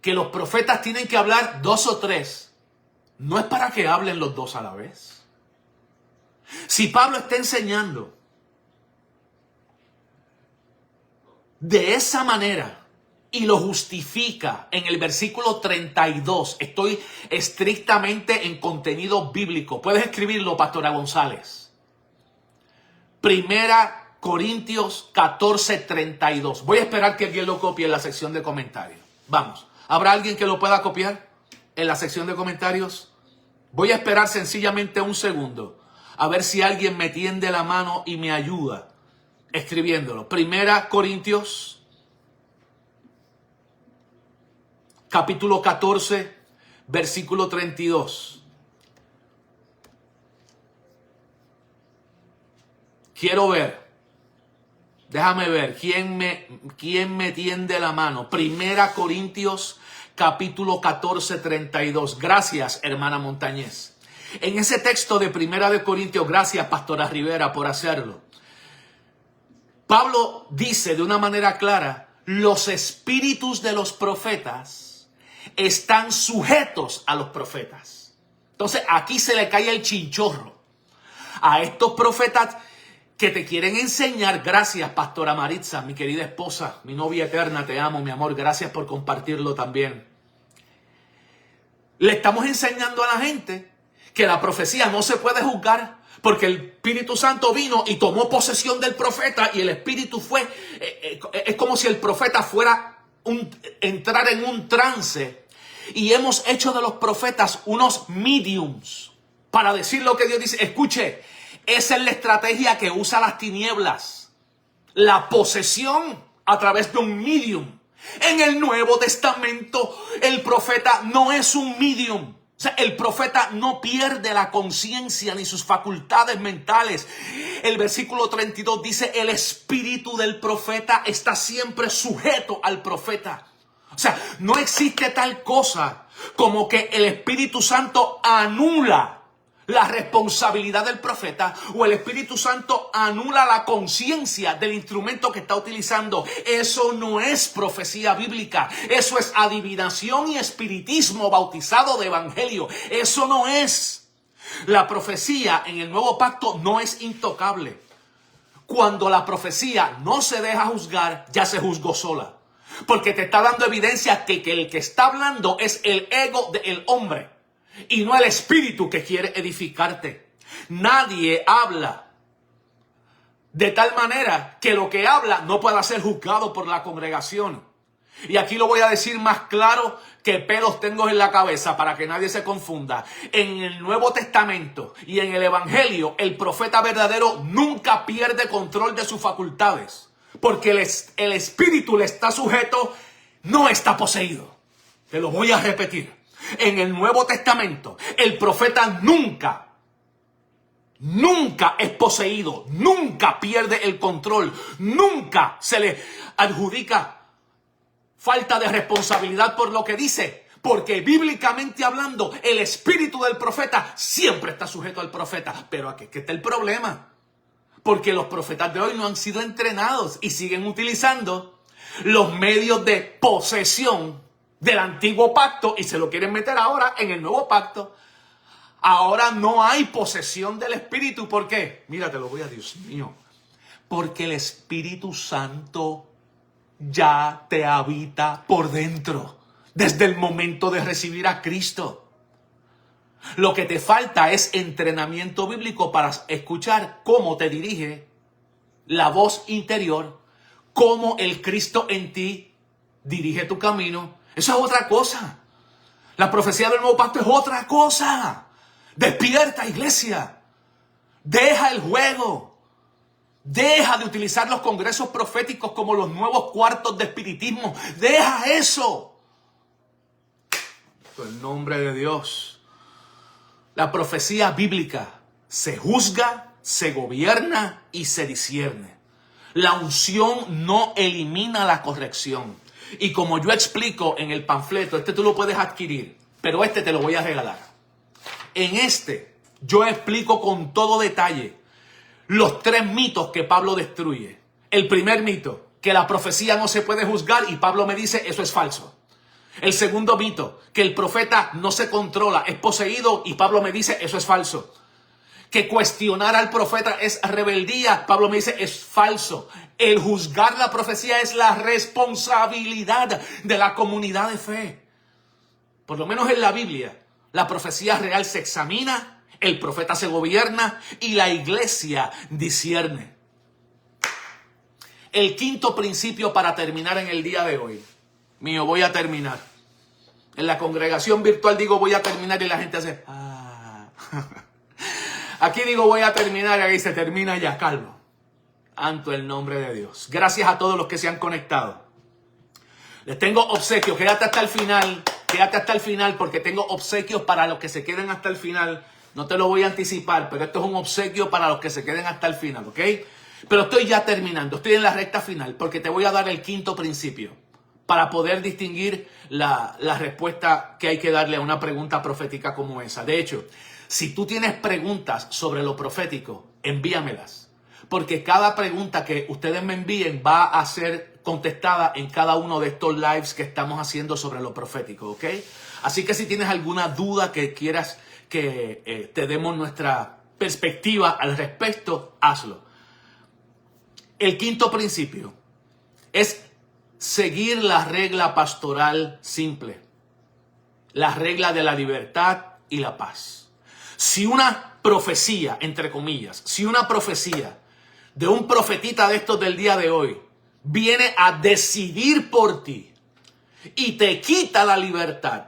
que los profetas tienen que hablar 2 o 3, no es para que hablen los 2 a la vez. Si Pablo está enseñando de esa manera y lo justifica en el versículo 32, estoy estrictamente en contenido bíblico. Puedes escribirlo, Pastora González. 1 Corintios 14:32. Voy a esperar que alguien lo copie en la sección de comentarios. Vamos, ¿habrá alguien que lo pueda copiar en la sección de comentarios? Voy a esperar sencillamente un segundo a ver si alguien me tiende la mano y me ayuda escribiéndolo. 1 Corintios, capítulo 14, versículo 32. Quiero ver. Déjame ver. ¿Quién me tiende la mano? 1 Corintios, capítulo 14, 32. Gracias, hermana Montañez. En ese texto de 1 Corintios, gracias, Pastora Rivera, por hacerlo. Pablo dice de una manera clara, los espíritus de los profetas están sujetos a los profetas. Entonces aquí se le cae el chinchorro a estos profetas que te quieren enseñar. Gracias, Pastora Maritza, mi querida esposa, mi novia eterna, te amo, mi amor, gracias por compartirlo también. Le estamos enseñando a la gente que la profecía no se puede juzgar, porque el Espíritu Santo vino y tomó posesión del profeta y el Espíritu fue, es como si el profeta fuera entrar en un trance. Y hemos hecho de los profetas unos mediums para decir lo que Dios dice. Escuche, esa es la estrategia que usa las tinieblas. La posesión a través de un medium. En el Nuevo Testamento el profeta no es un medium. O sea, el profeta no pierde la conciencia ni sus facultades mentales. El versículo 32 dice, el espíritu del profeta está siempre sujeto al profeta. O sea, no existe tal cosa como que el Espíritu Santo anula la responsabilidad del profeta o el Espíritu Santo anula la conciencia del instrumento que está utilizando. Eso no es profecía bíblica. Eso es adivinación y espiritismo bautizado de evangelio. Eso no es. La profecía en el nuevo pacto no es intocable. Cuando la profecía no se deja juzgar, ya se juzgó sola. Porque te está dando evidencia que el que está hablando es el ego del hombre. Y no el espíritu que quiere edificarte. Nadie habla de tal manera que lo que habla no pueda ser juzgado por la congregación. Y aquí lo voy a decir más claro que pelos tengo en la cabeza para que nadie se confunda. En el Nuevo Testamento y en el Evangelio, el profeta verdadero nunca pierde control de sus facultades. Porque el espíritu le está sujeto, no está poseído. Te lo voy a repetir. En el Nuevo Testamento, el profeta nunca es poseído, nunca pierde el control, nunca se le adjudica falta de responsabilidad por lo que dice, porque bíblicamente hablando, el espíritu del profeta siempre está sujeto al profeta. Pero aquí está el problema, porque los profetas de hoy no han sido entrenados y siguen utilizando los medios de posesión del antiguo pacto y se lo quieren meter ahora en el nuevo pacto. Ahora no hay posesión del Espíritu. ¿Por qué? Mira, te lo voy a decir, Dios mío. Porque el Espíritu Santo ya te habita por dentro desde el momento de recibir a Cristo. Lo que te falta es entrenamiento bíblico para escuchar cómo te dirige la voz interior, cómo el Cristo en ti dirige tu camino. Eso es otra cosa. La profecía del nuevo pacto es otra cosa. Despierta, iglesia. Deja el juego. Deja de utilizar los congresos proféticos como los nuevos cuartos de espiritismo. Deja eso. En el nombre de Dios. La profecía bíblica se juzga, se gobierna y se discierne. La unción no elimina la corrección. Y como yo explico en el panfleto, tú lo puedes adquirir, pero te lo voy a regalar. En yo explico con todo detalle los 3 mitos que Pablo destruye. El primer mito, que la profecía no se puede juzgar y Pablo me dice, eso es falso. El segundo mito, que el profeta no se controla, es poseído y Pablo me dice, eso es falso. Que cuestionar al profeta es rebeldía, Pablo me dice, es falso. El juzgar la profecía es la responsabilidad de la comunidad de fe. Por lo menos en la Biblia, la profecía real se examina, el profeta se gobierna y la iglesia discierne. El quinto principio para terminar en el día de hoy. Voy a terminar. En la congregación virtual digo voy a terminar y la gente hace... Aquí digo voy a terminar y ahí se termina ya, calmo. Santo el nombre de Dios. Gracias a todos los que se han conectado. Les tengo obsequios, quédate hasta el final porque tengo obsequios para los que se queden hasta el final. No te lo voy a anticipar, pero esto es un obsequio para los que se queden hasta el final, ¿ok? Pero estoy ya terminando, estoy en la recta final porque te voy a dar el quinto principio para poder distinguir la respuesta que hay que darle a una pregunta profética como esa. De hecho, si tú tienes preguntas sobre lo profético, envíamelas. Porque cada pregunta que ustedes me envíen va a ser contestada en cada uno de estos lives que estamos haciendo sobre lo profético, ¿ok? Así que si tienes alguna duda que quieras que te demos nuestra perspectiva al respecto, hazlo. El quinto principio es seguir la regla pastoral simple. La regla de la libertad y la paz. Si una profecía, entre comillas, si una profecía de un profetita de estos del día de hoy viene a decidir por ti y te quita la libertad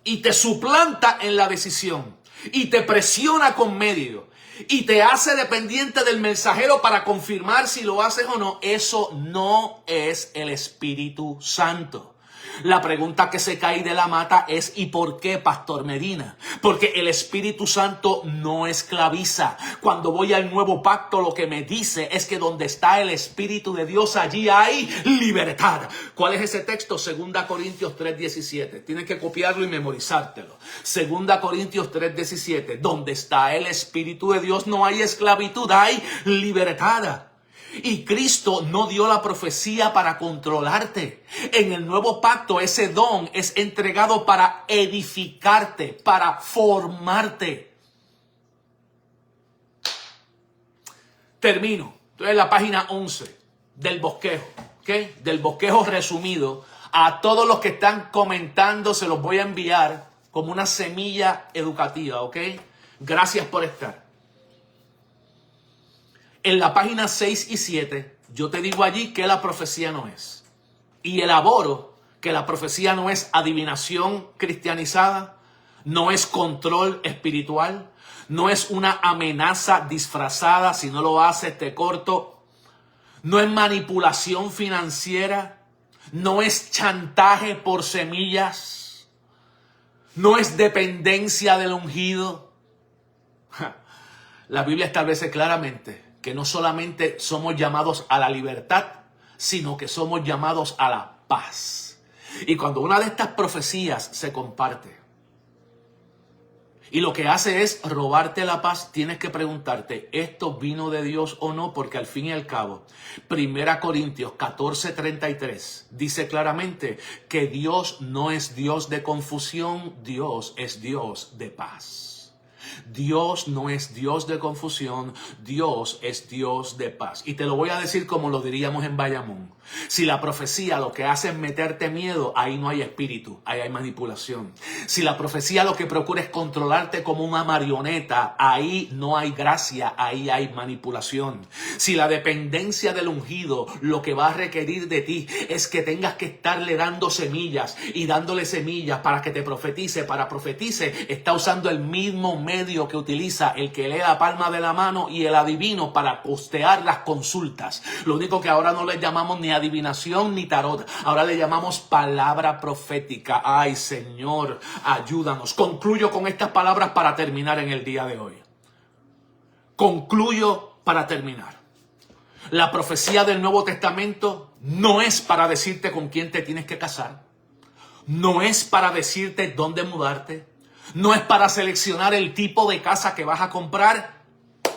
y te suplanta en la decisión y te presiona con medio y te hace dependiente del mensajero para confirmar si lo haces o no, eso no es el Espíritu Santo. La pregunta que se cae de la mata es ¿y por qué, Pastor Medina? Porque el Espíritu Santo no esclaviza. Cuando voy al nuevo pacto, lo que me dice es que donde está el Espíritu de Dios, allí hay libertad. ¿Cuál es ese texto? 2 Corintios 3:17. Tienes que copiarlo y memorizártelo. 2 Corintios 3:17. Donde está el Espíritu de Dios, no hay esclavitud, hay libertad. Y Cristo no dio la profecía para controlarte. En el nuevo pacto ese don es entregado para edificarte, para formarte. Termino. Estoy en la página 11 del bosquejo. ¿Okay? Del bosquejo resumido. A todos los que están comentando se los voy a enviar como una semilla educativa. ¿Ok? Gracias por estar. En la página 6 y 7, yo te digo allí que la profecía no es. Y elaboro que la profecía no es adivinación cristianizada, no es control espiritual, no es una amenaza disfrazada, si no lo haces te corto, no es manipulación financiera, no es chantaje por semillas, no es dependencia del ungido. La Biblia establece claramente que no solamente somos llamados a la libertad, sino que somos llamados a la paz. Y cuando una de estas profecías se comparte y lo que hace es robarte la paz, tienes que preguntarte, ¿esto vino de Dios o no? Porque al fin y al cabo, 1 Corintios 14:33 dice claramente que Dios no es Dios de confusión, Dios es Dios de paz. Dios no es Dios de confusión, Dios es Dios de paz. Y te lo voy a decir como lo diríamos en Bayamón. Si la profecía lo que hace es meterte miedo, ahí no hay espíritu, ahí hay manipulación. Si la profecía lo que procura es controlarte como una marioneta, ahí no hay gracia, ahí hay manipulación. Si la dependencia del ungido lo que va a requerir de ti es que tengas que estarle dando semillas y dándole semillas para que te profetice, está usando el mismo medio que utiliza el que lee la palma de la mano y el adivino para costear las consultas. Lo único que ahora no le llamamos ni adivinación ni tarot, ahora le llamamos palabra profética. Ay, Señor, ayúdanos. Concluyo con estas palabras para terminar en el día de hoy. Concluyo para terminar. La profecía del Nuevo Testamento no es para decirte con quién te tienes que casar, no es para decirte dónde mudarte, no es para seleccionar el tipo de casa que vas a comprar,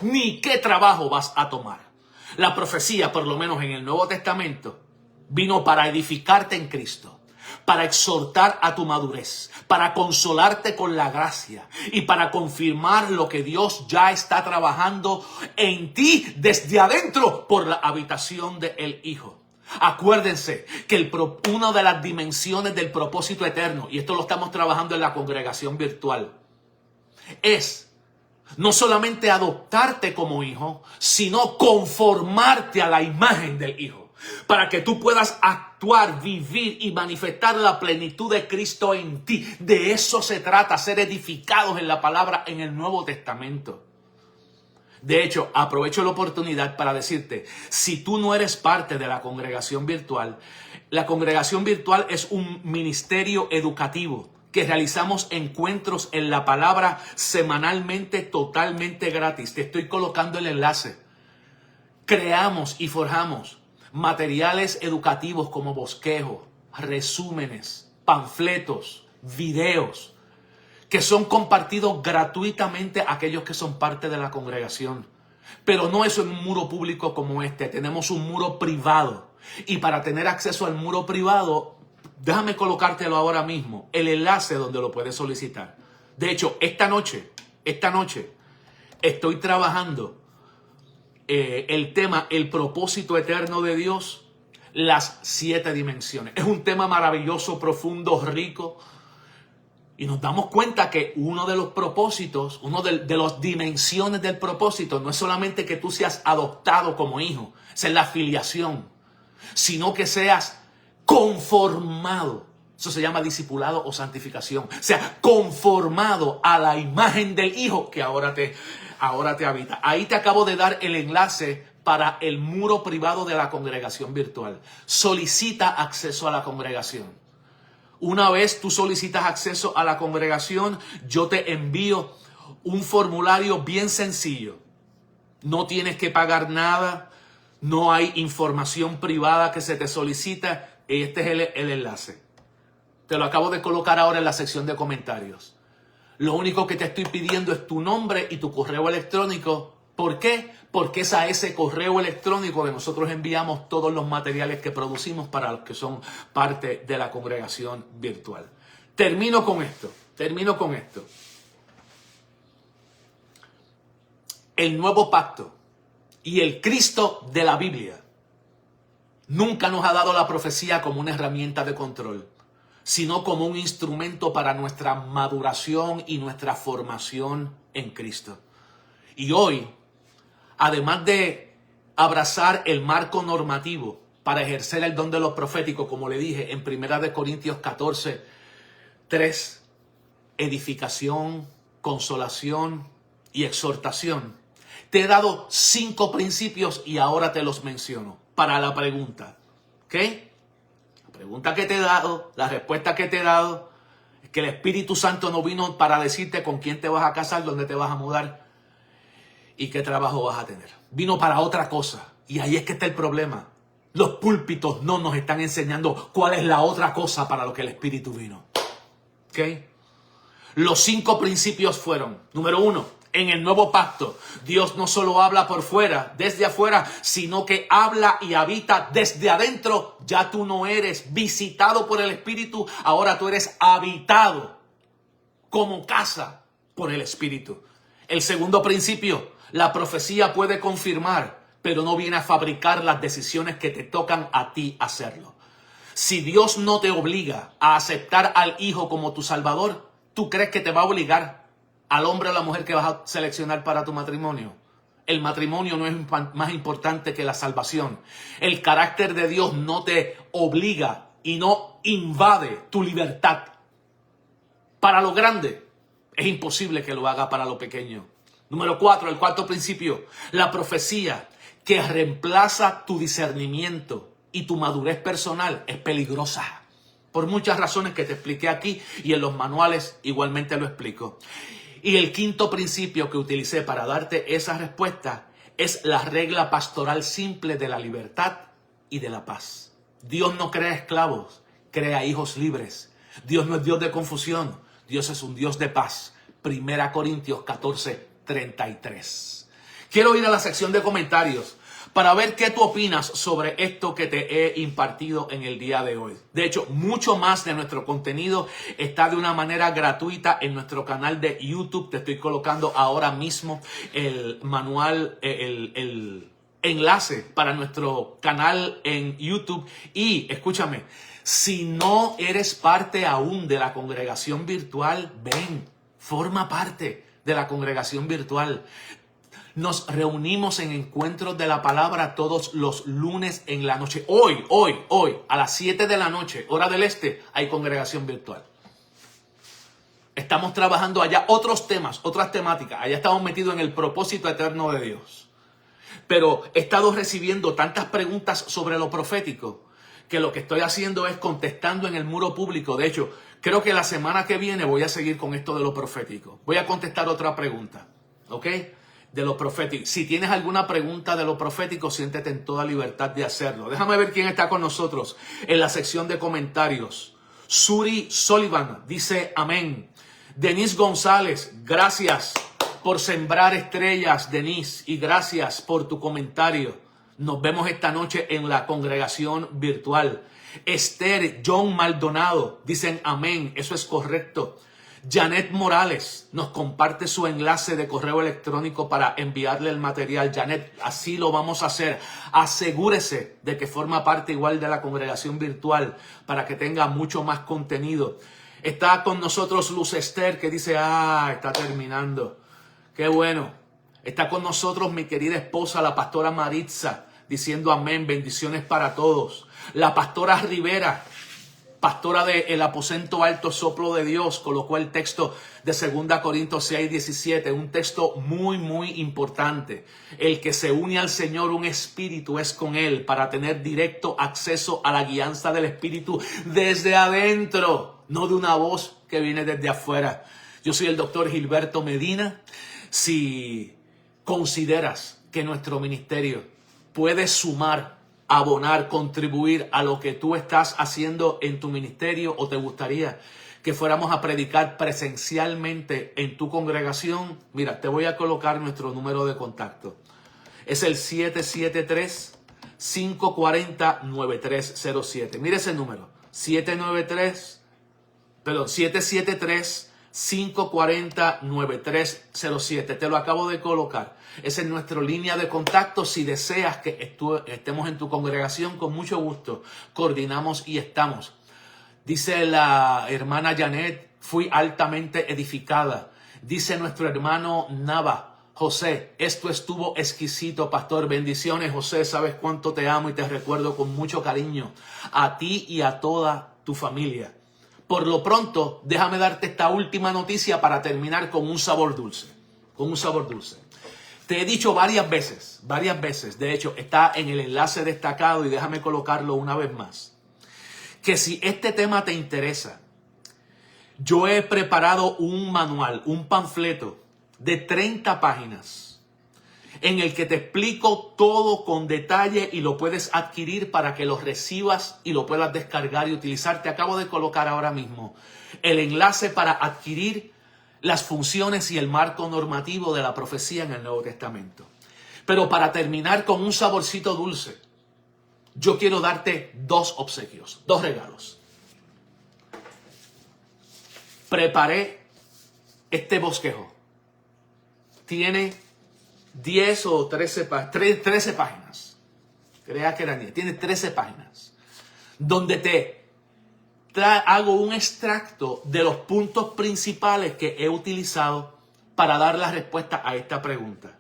ni qué trabajo vas a tomar. La profecía, por lo menos en el Nuevo Testamento, vino para edificarte en Cristo, para exhortar a tu madurez, para consolarte con la gracia y para confirmar lo que Dios ya está trabajando en ti desde adentro por la habitación del Hijo. Acuérdense que una de las dimensiones del propósito eterno, y esto lo estamos trabajando en la congregación virtual, es no solamente adoptarte como hijo, sino conformarte a la imagen del Hijo, para que tú puedas actuar, vivir y manifestar la plenitud de Cristo en ti. De eso se trata, ser edificados en la palabra en el Nuevo Testamento. De hecho, aprovecho la oportunidad para decirte, si tú no eres parte de la congregación virtual es un ministerio educativo que realizamos encuentros en la palabra semanalmente totalmente gratis. Te estoy colocando el enlace. Creamos y forjamos materiales educativos como bosquejos, resúmenes, panfletos, videos, que son compartidos gratuitamente a aquellos que son parte de la congregación. Pero no es en un muro público como este, tenemos un muro privado. Y para tener acceso al muro privado, déjame colocártelo ahora mismo, el enlace donde lo puedes solicitar. De hecho, esta noche estoy trabajando el tema, el propósito eterno de Dios, las 7 dimensiones. Es un tema maravilloso, profundo, rico. Y nos damos cuenta que uno de los propósitos, de las dimensiones del propósito, no es solamente que tú seas adoptado como hijo, esa es la filiación, sino que seas conformado. Eso se llama discipulado o santificación. O sea, conformado a la imagen del Hijo que ahora te habita. Ahí te acabo de dar el enlace para el muro privado de la congregación virtual. Solicita acceso a la congregación. Una vez tú solicitas acceso a la congregación, yo te envío un formulario bien sencillo. No tienes que pagar nada, no hay información privada que se te solicita. Este es el enlace. Te lo acabo de colocar ahora en la sección de comentarios. Lo único que te estoy pidiendo es tu nombre y tu correo electrónico. ¿Por qué? Porque es a ese correo electrónico que nosotros enviamos todos los materiales que producimos para los que son parte de la congregación virtual. Termino con esto. El nuevo pacto y el Cristo de la Biblia nunca nos ha dado la profecía como una herramienta de control, sino como un instrumento para nuestra maduración y nuestra formación en Cristo. Y hoy, además de abrazar el marco normativo para ejercer el don de los proféticos, como le dije en 1 Corintios 14, 3, edificación, consolación y exhortación, te he dado 5 principios y ahora te los menciono para la pregunta. ¿Ok? La pregunta que te he dado, la respuesta que te he dado, es que el Espíritu Santo no vino para decirte con quién te vas a casar, dónde te vas a mudar y qué trabajo vas a tener. Vino para otra cosa. Y ahí es que está el problema. Los púlpitos no nos están enseñando cuál es la otra cosa para lo que el Espíritu vino. ¿Ok? Los 5 principios fueron, número 1, en el nuevo pacto, Dios no solo habla por fuera, desde afuera, sino que habla y habita desde adentro. Ya tú no eres visitado por el Espíritu, ahora tú eres habitado como casa por el Espíritu. El segundo principio, la profecía puede confirmar, pero no viene a fabricar las decisiones que te tocan a ti hacerlo. Si Dios no te obliga a aceptar al Hijo como tu Salvador, ¿tú crees que te va a obligar al hombre o a la mujer que vas a seleccionar para tu matrimonio? El matrimonio no es más importante que la salvación. El carácter de Dios no te obliga y no invade tu libertad. Para lo grande, es imposible que lo haga para lo pequeño. Número 4, el cuarto principio, la profecía que reemplaza tu discernimiento y tu madurez personal es peligrosa. Por muchas razones que te expliqué aquí y en los manuales igualmente lo explico. Y el quinto principio que utilicé para darte esa respuesta es la regla pastoral simple de la libertad y de la paz. Dios no crea esclavos, crea hijos libres. Dios no es Dios de confusión, Dios es un Dios de paz. 1 Corintios 14, 33. Quiero ir a la sección de comentarios para ver qué tú opinas sobre esto que te he impartido en el día de hoy. De hecho, mucho más de nuestro contenido está de una manera gratuita en nuestro canal de YouTube. Te estoy colocando ahora mismo el manual, el enlace para nuestro canal en YouTube. Y escúchame, si no eres parte aún de la congregación virtual, ven, forma parte de la congregación virtual. Nos reunimos en encuentros de la palabra todos los lunes en la noche. Hoy, a las 7 de la noche, hora del este, hay congregación virtual. Estamos trabajando allá otros temas, otras temáticas. Allá estamos metidos en el propósito eterno de Dios. Pero he estado recibiendo tantas preguntas sobre lo profético que lo que estoy haciendo es contestando en el muro público. De hecho, creo que la semana que viene voy a seguir con esto de lo profético. Voy a contestar otra pregunta, ¿ok? De lo profético. Si tienes alguna pregunta de lo profético, siéntete en toda libertad de hacerlo. Déjame ver quién está con nosotros en la sección de comentarios. Suri Sullivan dice amén. Denise González, gracias por sembrar estrellas, Denise, y gracias por tu comentario. Nos vemos esta noche en la congregación virtual. Esther, John Maldonado, dicen amén, eso es correcto. Janet Morales nos comparte su enlace de correo electrónico para enviarle el material. Janet, así lo vamos a hacer. Asegúrese de que forma parte igual de la congregación virtual para que tenga mucho más contenido. Está con nosotros Luz Esther que dice, está terminando. Qué bueno. Está con nosotros mi querida esposa, la pastora Maritza, diciendo amén, bendiciones para todos. La pastora Rivera pastora del aposento alto Soplo de Dios, colocó el texto de 2 Corintios 6, 17, un texto muy, muy importante. El que se une al Señor, un espíritu es con Él, para tener directo acceso a la guianza del Espíritu desde adentro, no de una voz que viene desde afuera. Yo soy el doctor Gilberto Medina. Si consideras que nuestro ministerio puede sumar, abonar, contribuir a lo que tú estás haciendo en tu ministerio, o te gustaría que fuéramos a predicar presencialmente en tu congregación, mira, te voy a colocar nuestro número de contacto. Es el 773-540-9307. Mira ese número, 773-540-9307. Te lo acabo de colocar. Esa es nuestra línea de contacto. Si deseas que estemos en tu congregación, con mucho gusto coordinamos y estamos. Dice la hermana Janet, fui altamente edificada. Dice nuestro hermano Nava, José, esto estuvo exquisito, pastor. Bendiciones, José. Sabes cuánto te amo y te recuerdo con mucho cariño. A ti y a toda tu familia. Por lo pronto, déjame darte esta última noticia para terminar con un sabor dulce. Con un sabor dulce. Te he dicho varias veces, de hecho está en el enlace destacado y déjame colocarlo una vez más, que si este tema te interesa, yo he preparado un manual, un panfleto de 30 páginas en el que te explico todo con detalle y lo puedes adquirir para que lo recibas y lo puedas descargar y utilizar. Te acabo de colocar ahora mismo el enlace para adquirir las funciones y el marco normativo de la profecía en el Nuevo Testamento. Pero para terminar con un saborcito dulce, yo quiero darte dos obsequios, dos regalos. Preparé este bosquejo. Tiene 10 o 13 páginas. Crea que eran 10. Tiene 13 páginas. Donde hago un extracto de los puntos principales que he utilizado para dar la respuesta a esta pregunta.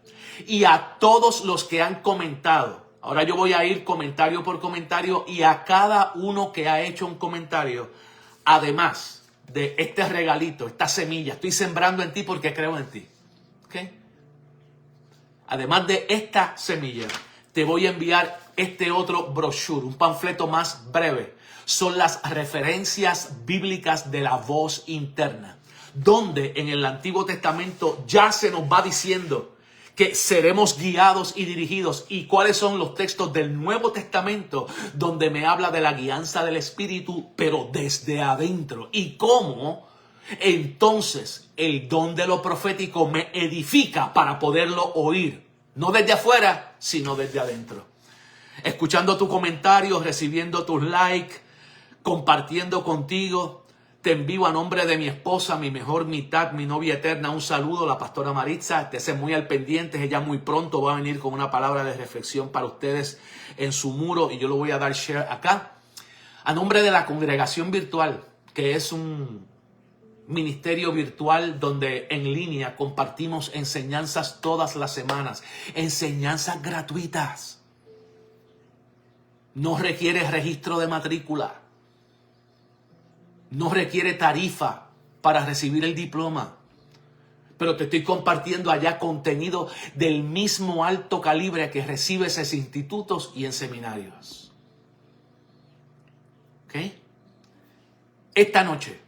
Y a todos los que han comentado, ahora yo voy a ir comentario por comentario, y a cada uno que ha hecho un comentario, además de este regalito, esta semilla, estoy sembrando en ti porque creo en ti. ¿Okay? Además de esta semilla, te voy a enviar este otro brochure, un panfleto más breve. Son las referencias bíblicas de la voz interna, donde en el Antiguo Testamento ya se nos va diciendo que seremos guiados y dirigidos. ¿Y cuáles son los textos del Nuevo Testamento donde me habla de la guianza del Espíritu, pero desde adentro? Y cómo entonces el don de lo profético me edifica para poderlo oír, no desde afuera, sino desde adentro. Escuchando tu comentario, recibiendo tus likes, compartiendo contigo. Te envío a nombre de mi esposa, mi mejor mitad, mi novia eterna, un saludo, la pastora Maritza. Estén muy al pendiente, ella muy pronto va a venir con una palabra de reflexión para ustedes en su muro y yo lo voy a dar share acá. A nombre de la congregación virtual, que es un ministerio virtual donde en línea compartimos enseñanzas todas las semanas, enseñanzas gratuitas. No requiere registro de matrícula. No requiere tarifa para recibir el diploma. Pero te estoy compartiendo allá contenido del mismo alto calibre que recibes en institutos y en seminarios. ¿Ok? Esta noche,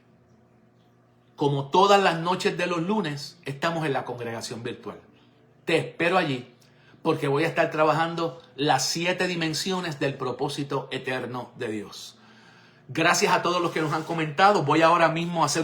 como todas las noches de los lunes, estamos en la congregación virtual. Te espero allí porque voy a estar trabajando las 7 dimensiones del propósito eterno de Dios. Gracias a todos los que nos han comentado. Voy ahora mismo a hacer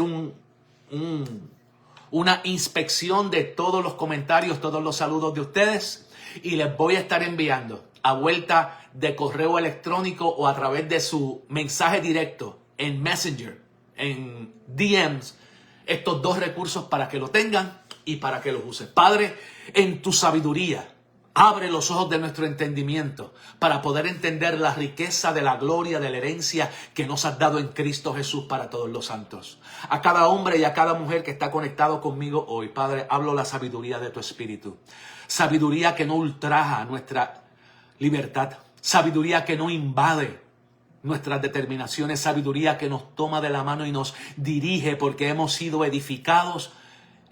una inspección de todos los comentarios, todos los saludos de ustedes y les voy a estar enviando a vuelta de correo electrónico o a través de su mensaje directo en Messenger, en DMs, estos 2 recursos para que lo tengan y para que los usen. Padre, en tu sabiduría, abre los ojos de nuestro entendimiento para poder entender la riqueza de la gloria, de la herencia que nos has dado en Cristo Jesús para todos los santos. A cada hombre y a cada mujer que está conectado conmigo hoy, Padre, hablo la sabiduría de tu Espíritu. Sabiduría que no ultraja nuestra libertad. Sabiduría que no invade nuestras determinaciones, sabiduría que nos toma de la mano y nos dirige porque hemos sido edificados,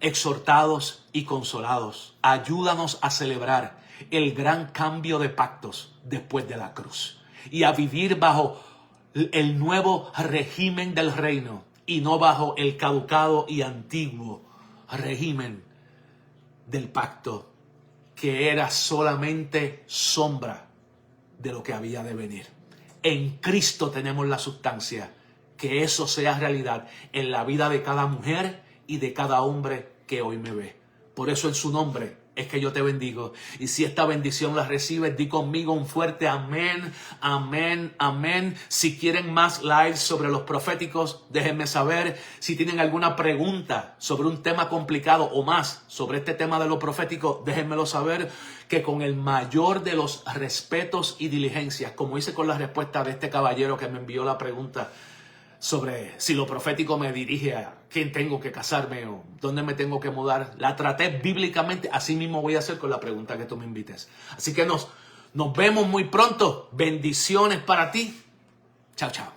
exhortados y consolados. Ayúdanos a celebrar el gran cambio de pactos después de la cruz y a vivir bajo el nuevo régimen del reino y no bajo el caducado y antiguo régimen del pacto que era solamente sombra de lo que había de venir. En Cristo tenemos la sustancia, que eso sea realidad en la vida de cada mujer y de cada hombre que hoy me ve. Por eso en su nombre es que yo te bendigo. Y si esta bendición la recibes, di conmigo un fuerte amén, amén, amén. Si quieren más lives sobre los proféticos, déjenme saber. Si tienen alguna pregunta sobre un tema complicado o más sobre este tema de lo profético, déjenmelo saber, que con el mayor de los respetos y diligencias, como hice con la respuesta de este caballero que me envió la pregunta sobre si lo profético me dirige a quién tengo que casarme o dónde me tengo que mudar. La traté bíblicamente, así mismo voy a hacer con la pregunta que tú me invites. Así que nos vemos muy pronto. Bendiciones para ti. Chao, chao.